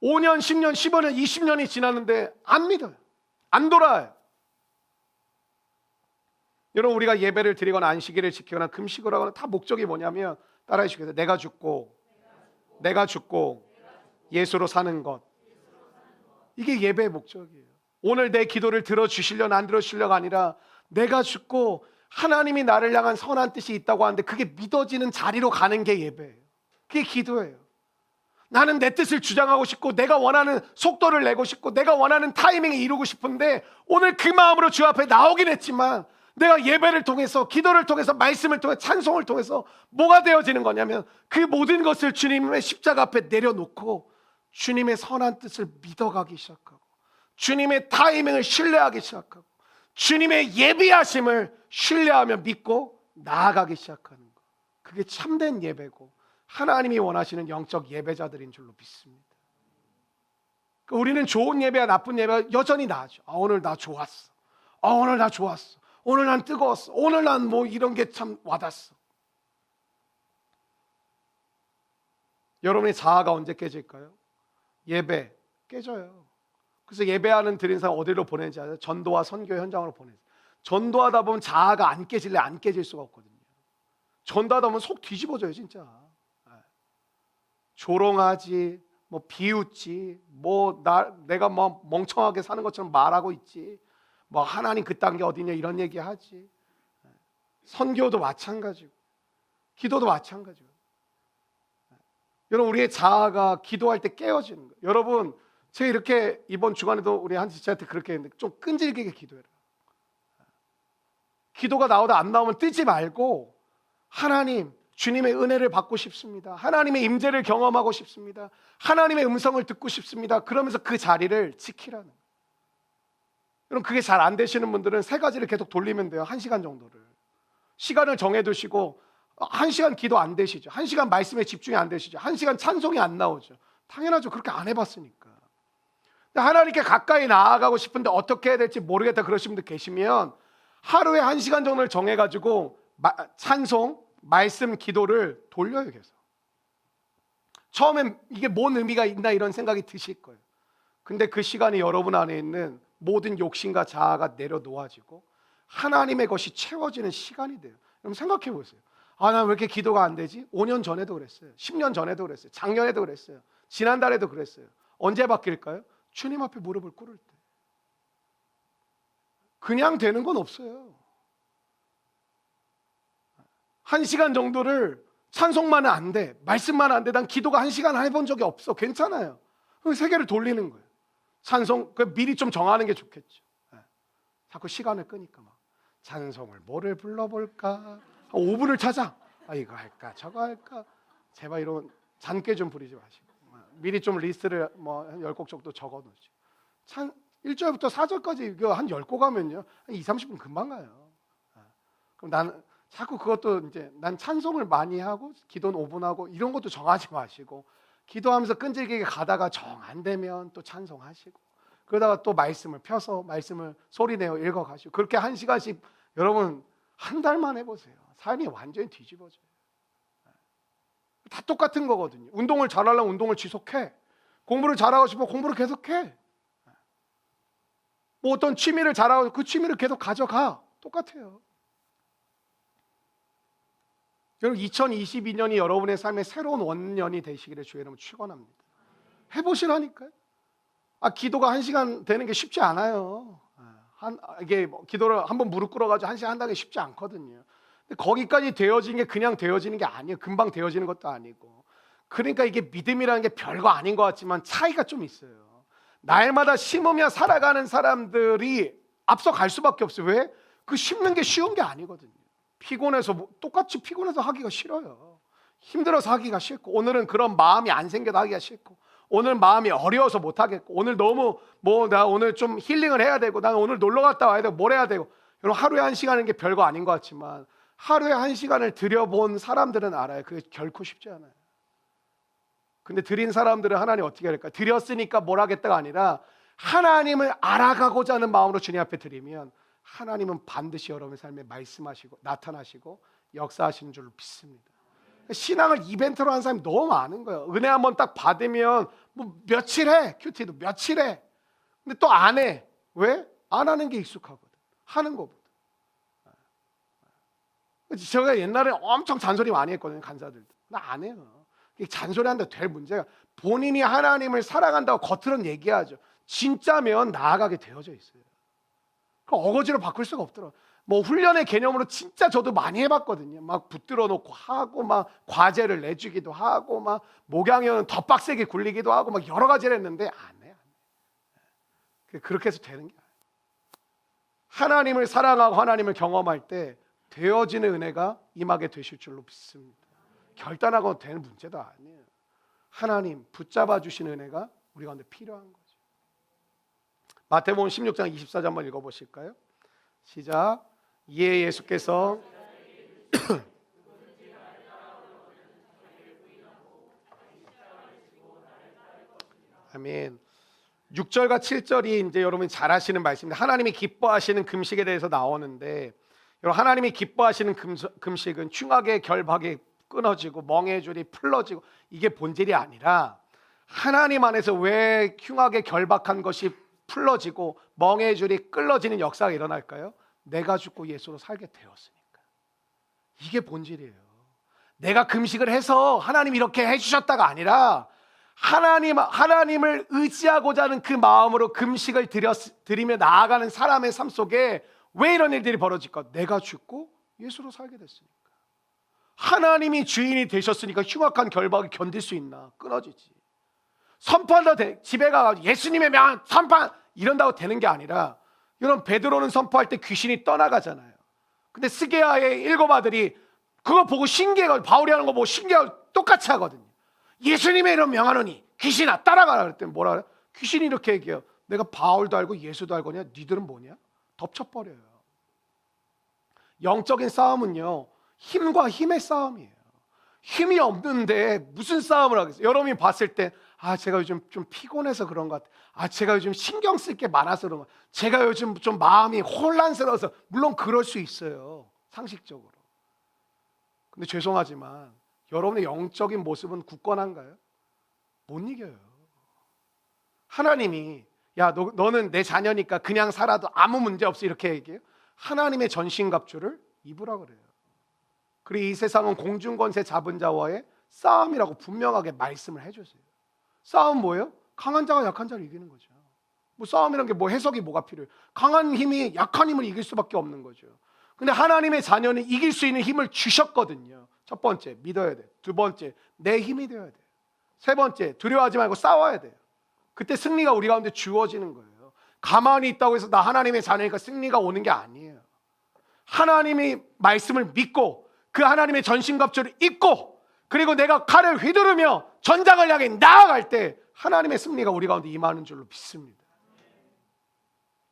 5년, 10년, 15년, 20년이 지났는데 안 믿어요. 안 돌아와요. 여러분, 우리가 예배를 드리거나 안식일을 지키거나 금식을 하거나 다 목적이 뭐냐면 따라해 주시겠어요? 내가 죽고 예수로 사는 것. 이게 예배의 목적이에요. 오늘 내 기도를 들어주시려나 안 들어주시려가 아니라 내가 죽고 하나님이 나를 향한 선한 뜻이 있다고 하는데 그게 믿어지는 자리로 가는 게 예배예요. 그게 기도예요. 나는 내 뜻을 주장하고 싶고 내가 원하는 속도를 내고 싶고 내가 원하는 타이밍에 이루고 싶은데 오늘 그 마음으로 주 앞에 나오긴 했지만 내가 예배를 통해서 기도를 통해서 말씀을 통해 찬송을 통해서 뭐가 되어지는 거냐면 그 모든 것을 주님의 십자가 앞에 내려놓고 주님의 선한 뜻을 믿어가기 시작하고 주님의 타이밍을 신뢰하기 시작하고 주님의 예비하심을 신뢰하며 믿고 나아가기 시작하는 것. 그게 참된 예배고 하나님이 원하시는 영적 예배자들인 줄로 믿습니다. 우리는 좋은 예배와 나쁜 예배가 여전히 나죠. 오늘 나 좋았어. 오늘 나 좋았어. 오늘 난 뜨거웠어. 오늘 난 뭐 이런 게 참 와닿았어. 여러분의 자아가 언제 깨질까요? 예배 깨져요. 그래서 예배하는 드린 사람 어디로 보내는지 아세요? 전도와 선교 현장으로 보내요. 전도하다 보면 자아가 안 깨질래 안 깨질 수가 없거든요. 전도하다 보면 속 뒤집어져요 진짜. 조롱하지, 뭐 비웃지, 내가 뭐 멍청하게 사는 것처럼 말하고 있지, 뭐 하나님 그딴 게 어디냐 이런 얘기하지. 선교도 마찬가지고, 기도도 마찬가지고. 여러분 우리의 자아가 기도할 때 깨어지는 거예요. 여러분 제가 이렇게 이번 주간에도 우리 한 지체한테 그렇게 했는데 좀 끈질기게 기도해라. 기도가 나오다 안 나오면 뜨지 말고 하나님 주님의 은혜를 받고 싶습니다. 하나님의 임재를 경험하고 싶습니다. 하나님의 음성을 듣고 싶습니다. 그러면서 그 자리를 지키라는 거예요. 여러분 그게 잘 안 되시는 분들은 세 가지를 계속 돌리면 돼요. 1시간 정도를. 시간을 정해두시고 1시간 기도 안 되시죠. 1시간 말씀에 집중이 안 되시죠. 1시간 찬송이 안 나오죠. 당연하죠. 그렇게 안 해봤으니까. 하나님께 가까이 나아가고 싶은데 어떻게 해야 될지 모르겠다 그러신 분들 계시면 하루에 1시간 정도를 정해가지고 찬송, 말씀, 기도를 돌려요. 계속. 처음엔 이게 뭔 의미가 있나 이런 생각이 드실 거예요. 근데 그 시간이 여러분 안에 있는 모든 욕심과 자아가 내려놓아지고 하나님의 것이 채워지는 시간이 돼요. 여러분 생각해 보세요. 난 왜 이렇게 기도가 안 되지? 5년 전에도 그랬어요. 10년 전에도 그랬어요. 작년에도 그랬어요. 지난달에도 그랬어요. 언제 바뀔까요? 주님 앞에 무릎을 꿇을 때. 그냥 되는 건 없어요. 1시간 정도를 찬송만은 안 돼. 말씀만은 안 돼. 난 기도가 1시간 해본 적이 없어. 괜찮아요. 그럼 세계를 돌리는 거예요. 찬송, 미리 좀 정하는 게 좋겠죠. 자꾸 시간을 끄니까 막 찬송을 뭐를 불러볼까? 5분을 찾아. 이거 할까 저거 할까? 제발 이런 잔꾀 좀 부리지 마시고 미리 좀 리스트를 한 10곡 정도 적어놓으시고 1절부터 4절까지 이거 한 10곡 하면요 한 2-30분 금방 가요. 그럼 나는 자꾸 그것도 이제 난 찬송을 많이 하고 기도는 5분 하고 이런 것도 정하지 마시고 기도하면서 끈질기게 가다가 정 안 되면 또 찬송하시고 그러다가 또 말씀을 펴서 말씀을 소리내어 읽어가시고 그렇게 1시간씩 여러분 한 달만 해보세요. 삶이 완전히 뒤집어져요. 다 똑같은 거거든요. 운동을 잘하려면 운동을 지속해. 공부를 잘하고 싶으면 공부를 계속해. 뭐 어떤 취미를 잘하고 그 취미를 계속 가져가. 똑같아요. 여러분 2022년이 여러분의 삶의 새로운 원년이 되시기를 주의 이름으로 축원합니다. 해보시라니까요. 기도가 1시간 되는 게 쉽지 않아요. 이게 기도를 한번 무릎 꿇어가지고 1시간 한다는 게 쉽지 않거든요. 근데 거기까지 되어지는 게 그냥 되어지는 게 아니에요. 금방 되어지는 것도 아니고. 그러니까 이게 믿음이라는 게 별거 아닌 것 같지만 차이가 좀 있어요. 날마다 심으며 살아가는 사람들이 앞서 갈 수밖에 없어요. 왜? 그 심는 게 쉬운 게 아니거든요. 피곤해서 똑같이 피곤해서 하기가 싫어요. 힘들어서 하기가 싫고 오늘은 그런 마음이 안 생겨서 하기가 싫고 오늘 마음이 어려워서 못 하겠고 오늘 너무 나 오늘 좀 힐링을 해야 되고 난 오늘 놀러 갔다 와야 되고 뭘 해야 되고 여러분 하루에 1시간인 게 별거 아닌 것 같지만 하루에 1시간을 들여본 사람들은 알아요. 그게 결코 쉽지 않아요. 근데 드린 사람들은 하나님 어떻게 할까? 드렸으니까 뭘 하겠다가 아니라 하나님을 알아가고자 하는 마음으로 주님 앞에 드리면 하나님은 반드시 여러분의 삶에 말씀하시고 나타나시고 역사하시는 줄로 믿습니다. 신앙을 이벤트로 하는 사람이 너무 많은 거예요. 은혜 한번 딱 받으면 뭐 며칠 해. 큐티도 며칠 해. 근데 또 안 해. 왜? 안 하는 게 익숙하거든. 하는 거보다. 제가 옛날에 엄청 잔소리 많이 했거든요. 간사들도. 나 안 해요. 잔소리한다 될 문제가 본인이 하나님을 사랑한다고 겉으로는 얘기하죠. 진짜면 나아가게 되어져 있어요. 그 어거지로 바꿀 수가 없더라고요. 뭐 훈련의 개념으로 진짜 저도 많이 해봤거든요. 막 붙들어 놓고 하고 막 과제를 내주기도 하고 막 목양이는 더 빡세게 굴리기도 하고 막 여러 가지를 했는데 안 해. 그렇게 해서 되는 게 아니에요. 하나님을 사랑하고 하나님을 경험할 때 되어지는 은혜가 임하게 되실 줄로 믿습니다. 결단하고 되는 문제도 아니에요. 하나님 붙잡아 주시는 은혜가 우리 가운데 필요한 거죠. 마태복음 16장 24절 한번 읽어보실까요? 시작. 이에 예수께서 아멘. 6절과 7절이 이제 여러분이 잘 아시는 말씀입니다. 하나님이 기뻐하시는 금식에 대해서 나오는데 여러분 하나님이 기뻐하시는 금식은 흉악의 결박이 끊어지고 멍의 줄이 풀어지고 이게 본질이 아니라 하나님 안에서 왜 흉악의 결박한 것이 풀어지고 멍의 줄이 끌어지는 역사가 일어날까요? 내가 죽고 예수로 살게 되었으니까. 이게 본질이에요. 내가 금식을 해서 하나님 이렇게 해주셨다가 아니라 하나님을 의지하고자 하는 그 마음으로 금식을 드리며 나아가는 사람의 삶 속에 왜 이런 일들이 벌어질까? 내가 죽고 예수로 살게 됐으니까. 하나님이 주인이 되셨으니까 흉악한 결박을 견딜 수 있나? 끊어지지. 선포한다 돼. 집에 가서 예수님의 명 선포 이런다고 되는 게 아니라 여러분 베드로는 선포할 때 귀신이 떠나가잖아요. 근데 스게야의 7 아들이 그거 보고 신기해가지고 바울이 하는 거 보고 신기하고 똑같이 하거든요. 예수님의 이름 명하노니 귀신아 따라가라 그랬더니 뭐라 그래? 귀신이 이렇게 얘기해요. 내가 바울도 알고 예수도 알거냐? 니들은 뭐냐? 덮쳐버려요. 영적인 싸움은요 힘과 힘의 싸움이에요. 힘이 없는데 무슨 싸움을 하겠어요? 여러분이 봤을 때 제가 요즘 좀 피곤해서 그런 것 같아요. 제가 요즘 신경 쓸 게 많아서 그런 것 같아요. 제가 요즘 좀 마음이 혼란스러워서. 물론 그럴 수 있어요, 상식적으로. 근데 죄송하지만 여러분의 영적인 모습은 굳건한가요? 못 이겨요. 하나님이 너는 내 자녀니까 그냥 살아도 아무 문제 없어 이렇게 얘기해요? 하나님의 전신갑주를 입으라 그래요. 그리고 이 세상은 공중권세 잡은 자와의 싸움이라고 분명하게 말씀을 해주세요. 싸움 뭐예요? 강한 자가 약한 자를 이기는 거죠. 뭐 싸움이란 게 뭐 해석이 뭐가 필요해요? 강한 힘이 약한 힘을 이길 수밖에 없는 거죠. 근데 하나님의 자녀는 이길 수 있는 힘을 주셨거든요. 첫 번째, 믿어야 돼. 두 번째, 내 힘이 되어야 돼. 세 번째, 두려워하지 말고 싸워야 돼요. 그때 승리가 우리 가운데 주어지는 거예요. 가만히 있다고 해서 나 하나님의 자녀니까 승리가 오는 게 아니에요. 하나님의 말씀을 믿고 그 하나님의 전신갑주를 입고 그리고 내가 칼을 휘두르며 전장을 향해 나아갈 때 하나님의 승리가 우리 가운데 임하는 줄로 믿습니다.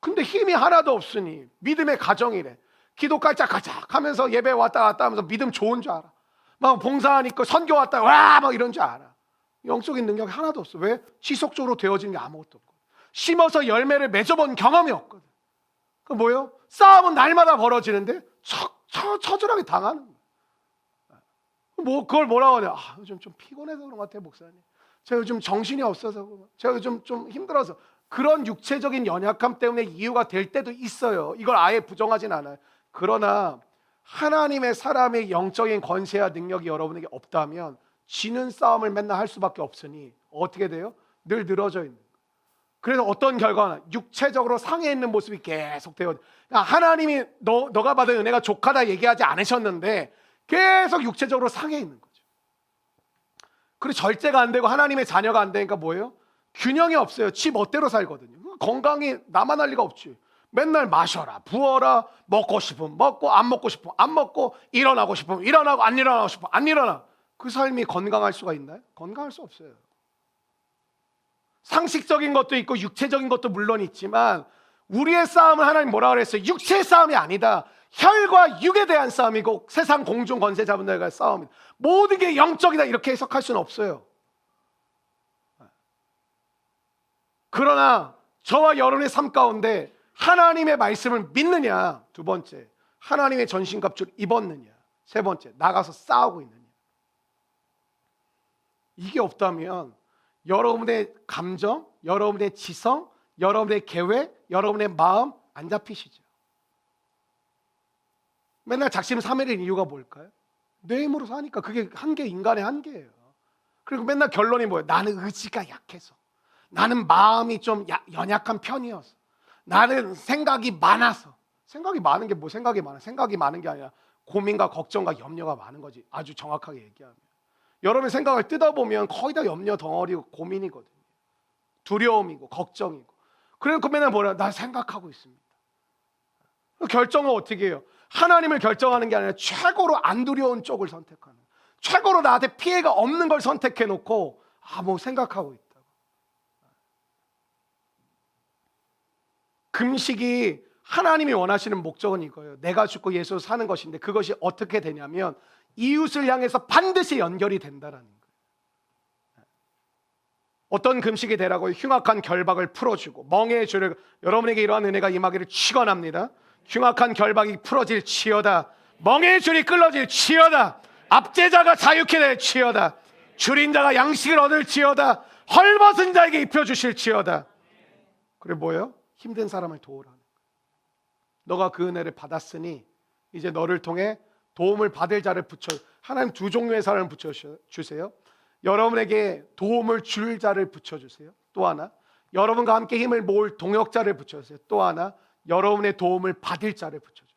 근데 힘이 하나도 없으니 믿음의 가정이래. 기도 깔짝깔짝 하면서 예배 왔다 갔다 하면서 믿음 좋은 줄 알아. 막 봉사하니까 선교 왔다 와 막 이런 줄 알아. 영적인 능력이 하나도 없어. 왜? 지속적으로 되어지는 게 아무것도 없고 심어서 열매를 맺어본 경험이 없거든. 그 뭐예요? 싸움은 날마다 벌어지는데 처절하게 당하는 거야. 뭐 그걸 뭐라고 하냐? 요즘 좀 피곤해서 그런 것 같아요, 목사님. 제가 요즘 정신이 없어서, 제가 요즘 좀 힘들어서. 그런 육체적인 연약함 때문에 이유가 될 때도 있어요. 이걸 아예 부정하진 않아요. 그러나 하나님의 사람의 영적인 권세와 능력이 여러분에게 없다면 지는 싸움을 맨날 할 수밖에 없으니 어떻게 돼요? 늘 늘어져 있는 거예요. 그래서 어떤 결과는 육체적으로 상해 있는 모습이 계속 돼요. 하나님이 너가 받은 은혜가 족하다 얘기하지 않으셨는데 계속 육체적으로 상해 있는 거죠. 그리고 절제가 안 되고 하나님의 자녀가 안 되니까 뭐예요? 균형이 없어요. 지 멋대로 살거든요. 건강이 나만 할 리가 없지. 맨날 마셔라, 부어라, 먹고 싶으면 먹고, 안 먹고 싶으면 안 먹고, 일어나고 싶으면 일어나고, 안 일어나고 싶으면 안 일어나. 그 삶이 건강할 수가 있나요? 건강할 수 없어요. 상식적인 것도 있고 육체적인 것도 물론 있지만 우리의 싸움은 하나님 뭐라 그랬어요? 육체의 싸움이 아니다. 혈과 육에 대한 싸움이고 세상 공중 권세 잡은 자들과의 싸움이다. 모든 게 영적이다 이렇게 해석할 수는 없어요. 그러나 저와 여러분의 삶 가운데 하나님의 말씀을 믿느냐, 두 번째 하나님의 전신갑주를 입었느냐, 세 번째 나가서 싸우고 있느냐. 이게 없다면 여러분의 감정, 여러분의 지성, 여러분의 계획, 여러분의 마음 안 잡히시죠. 맨날 작심삼일인 이유가 뭘까요? 내 힘으로 사니까. 그게 한계, 인간의 한계예요. 그리고 맨날 결론이 뭐예요? 나는 의지가 약해서, 나는 마음이 좀 연약한 편이어서, 나는 생각이 많아서. 생각이 많은 게 뭐 생각이 많아? 생각이 많은 게 아니라 고민과 걱정과 염려가 많은 거지. 아주 정확하게 얘기하면 여러분의 생각을 뜯어보면 거의 다 염려 덩어리고 고민이거든요. 두려움이고 걱정이고. 그래서 맨날 뭐라? 나 생각하고 있습니다. 결정은 어떻게 해요? 하나님을 결정하는 게 아니라 최고로 안 두려운 쪽을 선택하는, 최고로 나한테 피해가 없는 걸 선택해 놓고 뭐 생각하고 있다고. 금식이 하나님이 원하시는 목적은 이거예요. 내가 죽고 예수 사는 것인데 그것이 어떻게 되냐면 이웃을 향해서 반드시 연결이 된다라는 거예요. 어떤 금식이 되라고 흉악한 결박을 풀어주고 멍에의 줄을, 여러분에게 이러한 은혜가 임하기를 축원합니다. 흉악한 결박이 풀어질 치여다. 멍에의 줄이 끌어질 치여다. 압제자가 자유케 될 치여다. 줄인 자가 양식을 얻을 치여다. 헐벗은 자에게 입혀주실 치여다. 그래 뭐예요? 힘든 사람을 도우라는 거예요. 너가 그 은혜를 받았으니 이제 너를 통해 도움을 받을 자를 붙여, 하나님 두 종류의 사람을 붙여주세요. 여러분에게 도움을 줄 자를 붙여주세요. 또 하나, 여러분과 함께 힘을 모을 동역자를 붙여주세요. 또 하나, 여러분의 도움을 받을 자를 붙여주세요.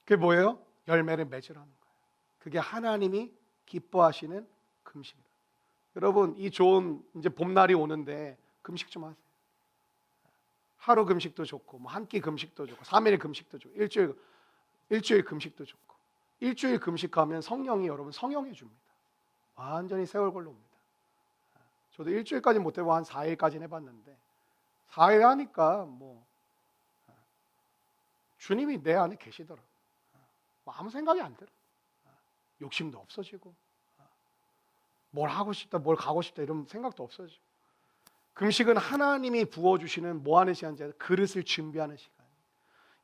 그게 뭐예요? 열매를 맺으라는 거예요. 그게 하나님이 기뻐하시는 금식이다. 여러분, 이 좋은 이제 봄날이 오는데 금식 좀 하세요. 하루 금식도 좋고, 뭐 한 끼 금식도 좋고, 3일 금식도 좋고, 일주일 금식도 좋고. 일주일 금식하면 성령이 여러분 성령해 줍니다. 완전히 새 얼굴로 옵니다. 저도 일주일까지 못 해보고 한 4일까지는 해봤는데 4일 하니까 뭐 주님이 내 안에 계시더라고요. 아무 생각이 안 들어. 욕심도 없어지고 뭘 하고 싶다, 뭘 가고 싶다 이런 생각도 없어지고. 금식은 하나님이 부어주시는 뭐 하는 시간인지 그릇을 준비하는 시간.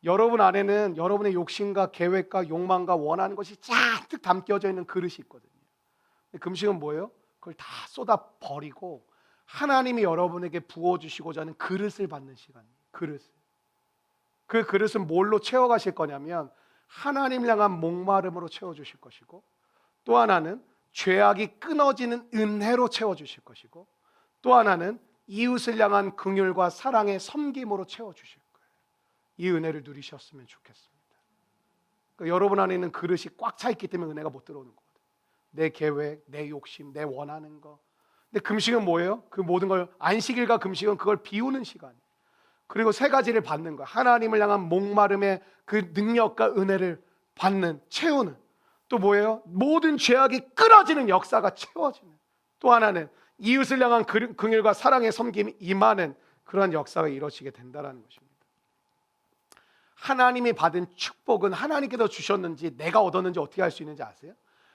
여러분 안에는 여러분의 욕심과 계획과 욕망과 원하는 것이 잔뜩 담겨져 있는 그릇이 있거든요. 금식은 뭐예요? 그걸 다 쏟아 버리고 하나님이 여러분에게 부어주시고자 하는 그릇을 받는 시간이에요. 그릇을. 그 그릇은 뭘로 채워가실 거냐면 하나님 향한 목마름으로 채워주실 것이고, 또 하나는 죄악이 끊어지는 은혜로 채워주실 것이고, 또 하나는 이웃을 향한 긍휼과 사랑의 섬김으로 채워주실 거예요. 이 은혜를 누리셨으면 좋겠습니다. 그러니까 여러분 안에 있는 그릇이 꽉 차 있기 때문에 은혜가 못 들어오는 거거든요. 내 계획, 내 욕심, 내 원하는 거. 근데 금식은 뭐예요? 그 모든 걸, 안식일과 금식은 그걸 비우는 시간이에요. 그리고 세 가지를 받는 거예요. 하나님을 향한 목마름의 그 능력과 은혜를 받는, 채우는. 또 뭐예요? 모든 죄악이 끊어지는 역사가 채워지는. 또 하나는 이웃을 향한 긍휼과 사랑의 섬김이 임하는 그러한 역사가 이루어지게 된다는 것입니다. 하나님이 받은 축복은 하나님께서 주셨는지 내가 얻었는지 어떻게 알 수 있는지 아세요?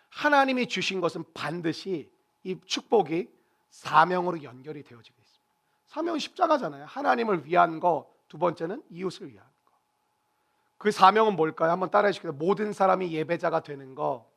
하나님이 주신 것은 반드시 이 축복이 사명으로 연결이 되어지고 있습니다. 사명은 십자가잖아요. 하나님을 위한 거, 두 번째는 이웃을 위한 거. 그 사명은 뭘까요? 한번 따라해 주시겠어요? 모든 사람이 예배자가 되는 거.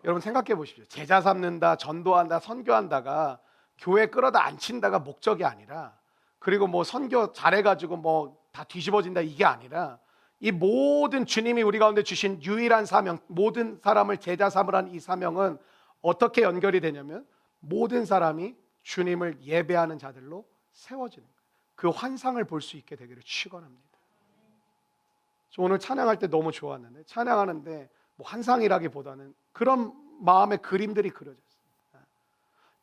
여러분 생각해 보십시오. 제자 삼는다, 전도한다, 선교한다가 교회 끌어다 앉힌다가 목적이 아니라, 그리고 뭐 선교 잘해가지고 뭐 다 뒤집어진다 이게 아니라, 이 모든 주님이 우리 가운데 주신 유일한 사명, 모든 사람을 제자 삼으라는 이 사명은 어떻게 연결이 되냐면 모든 사람이 주님을 예배하는 자들로 세워지는 거예요. 그 환상을 볼 수 있게 되기를 축원합니다. 저 오늘 찬양할 때 너무 좋았는데, 찬양하는데 뭐 환상이라기보다는 그런 마음의 그림들이 그려졌어요.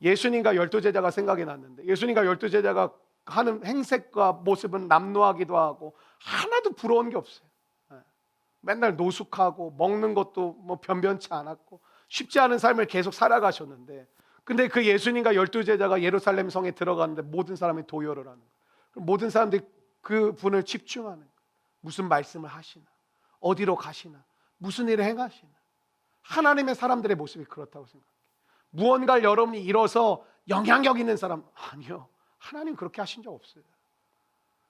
예수님과 12제자가 생각이 났는데, 예수님과 12제자가 하는 행색과 모습은 남루하기도 하고 하나도 부러운 게 없어요. 맨날 노숙하고 먹는 것도 뭐 변변치 않았고 쉽지 않은 삶을 계속 살아가셨는데, 근데 그 예수님과 12제자가 예루살렘 성에 들어갔는데 모든 사람이 도열을 하는 거예요. 모든 사람들이 그 분을 집중하는 거예요. 무슨 말씀을 하시나, 어디로 가시나, 무슨 일을 행하시나. 하나님의 사람들의 모습이 그렇다고 생각해요. 무언가를 여러분이 이뤄서 영향력 있는 사람, 아니요. 하나님 그렇게 하신 적 없어요.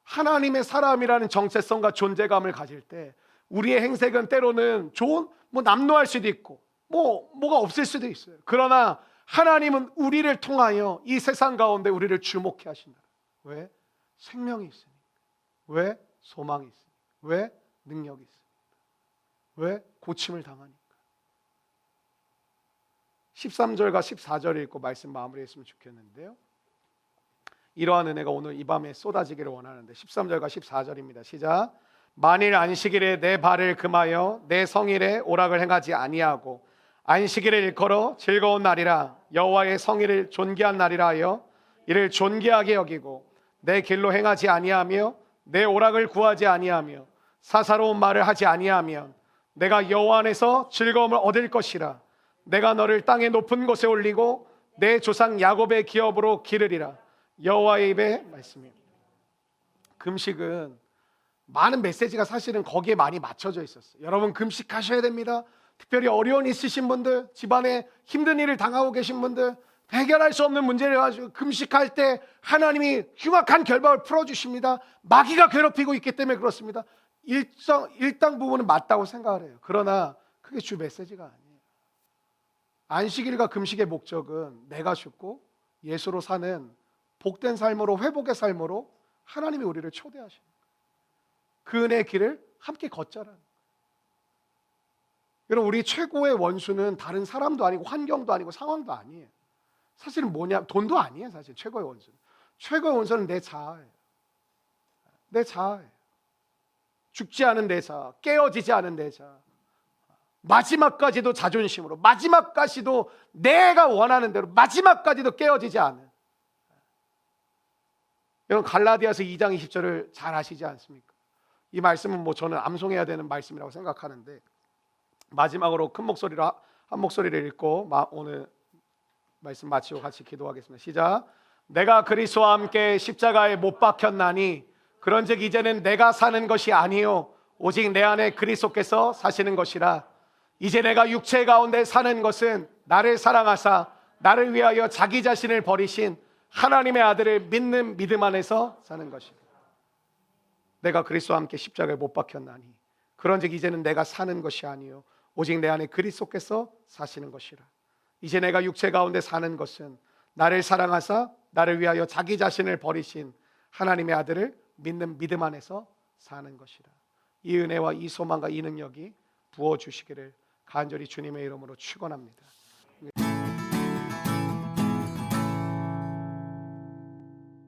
하나님의 사람이라는 정체성과 존재감을 가질 때 우리의 행색은 때로는 좋은, 뭐 남루할 수도 있고 뭐가 없을 수도 있어요. 그러나 하나님은 우리를 통하여 이 세상 가운데 우리를 주목해 하신다. 왜? 생명이 있으니까. 왜? 소망이 있으니까. 왜? 능력이 있으니까. 왜? 고침을 당하니까. 13절과 14절 읽고 말씀 마무리했으면 좋겠는데요. 이러한 은혜가 오늘 이 밤에 쏟아지기를 원하는데, 13절과 14절입니다. 시작. 만일 안식일에 내 발을 금하여 내 성일에 오락을 행하지 아니하고 안식일을 일컬어 즐거운 날이라 여호와의 성일을 존귀한 날이라 하여 이를 존귀하게 여기고 내 길로 행하지 아니하며 내 오락을 구하지 아니하며 사사로운 말을 하지 아니하면 내가 여호와 안에서 즐거움을 얻을 것이라. 내가 너를 땅의 높은 곳에 올리고 내 조상 야곱의 기업으로 기르리라. 여호와의 입의 말씀입니다. 금식은 많은 메시지가 사실은 거기에 많이 맞춰져 있었어요. 여러분 금식하셔야 됩니다. 특별히 어려운 있으신 분들, 집안에 힘든 일을 당하고 계신 분들, 해결할 수 없는 문제를 가지고 금식할 때 하나님이 흉악한 결박을 풀어주십니다. 마귀가 괴롭히고 있기 때문에 그렇습니다. 일당 부분은 맞다고 생각을 해요. 그러나 그게 주 메시지가 아니에요. 안식일과 금식의 목적은 내가 죽고 예수로 사는 복된 삶으로, 회복의 삶으로 하나님이 우리를 초대하시는 거예요. 그 은혜의 길을 함께 걷자라는 거예요. 여러분, 우리 최고의 원수는 다른 사람도 아니고 환경도 아니고 상황도 아니에요. 사실은 뭐냐? 돈도 아니에요. 사실 최고의 원수는. 최고의 원수는 내 자아예요. 내 자아예요. 죽지 않은 내 자아, 깨어지지 않은 내 자아, 마지막까지도 자존심으로, 마지막까지도 내가 원하는 대로, 마지막까지도 깨어지지 않은. 여러분 갈라디아서 2장 20절을 잘 아시지 않습니까? 이 말씀은 뭐 저는 암송해야 되는 말씀이라고 생각하는데, 마지막으로 큰 목소리로 한 목소리를 읽고 오늘 말씀 마치고 같이 기도하겠습니다. 시작. 내가 그리스도와 함께 십자가에 못 박혔나니 그런즉 이제는 내가 사는 것이 아니요 오직 내 안에 그리스도께서 사시는 것이라. 이제 내가 육체 가운데 사는 것은 나를 사랑하사 나를 위하여 자기 자신을 버리신 하나님의 아들을 믿는 믿음 안에서 사는 것이다. 내가 그리스도와 함께 십자가에 못 박혔나니 그런즉 이제는 내가 사는 것이 아니요 오직 내 안에 그리스도께서 사시는 것이라. 이제 내가 육체 가운데 사는 것은 나를 사랑하사 나를 위하여 자기 자신을 버리신 하나님의 아들을 믿는 믿음 안에서 사는 것이라. 이 은혜와 이 소망과 이 능력이 부어주시기를 간절히 주님의 이름으로 축원합니다.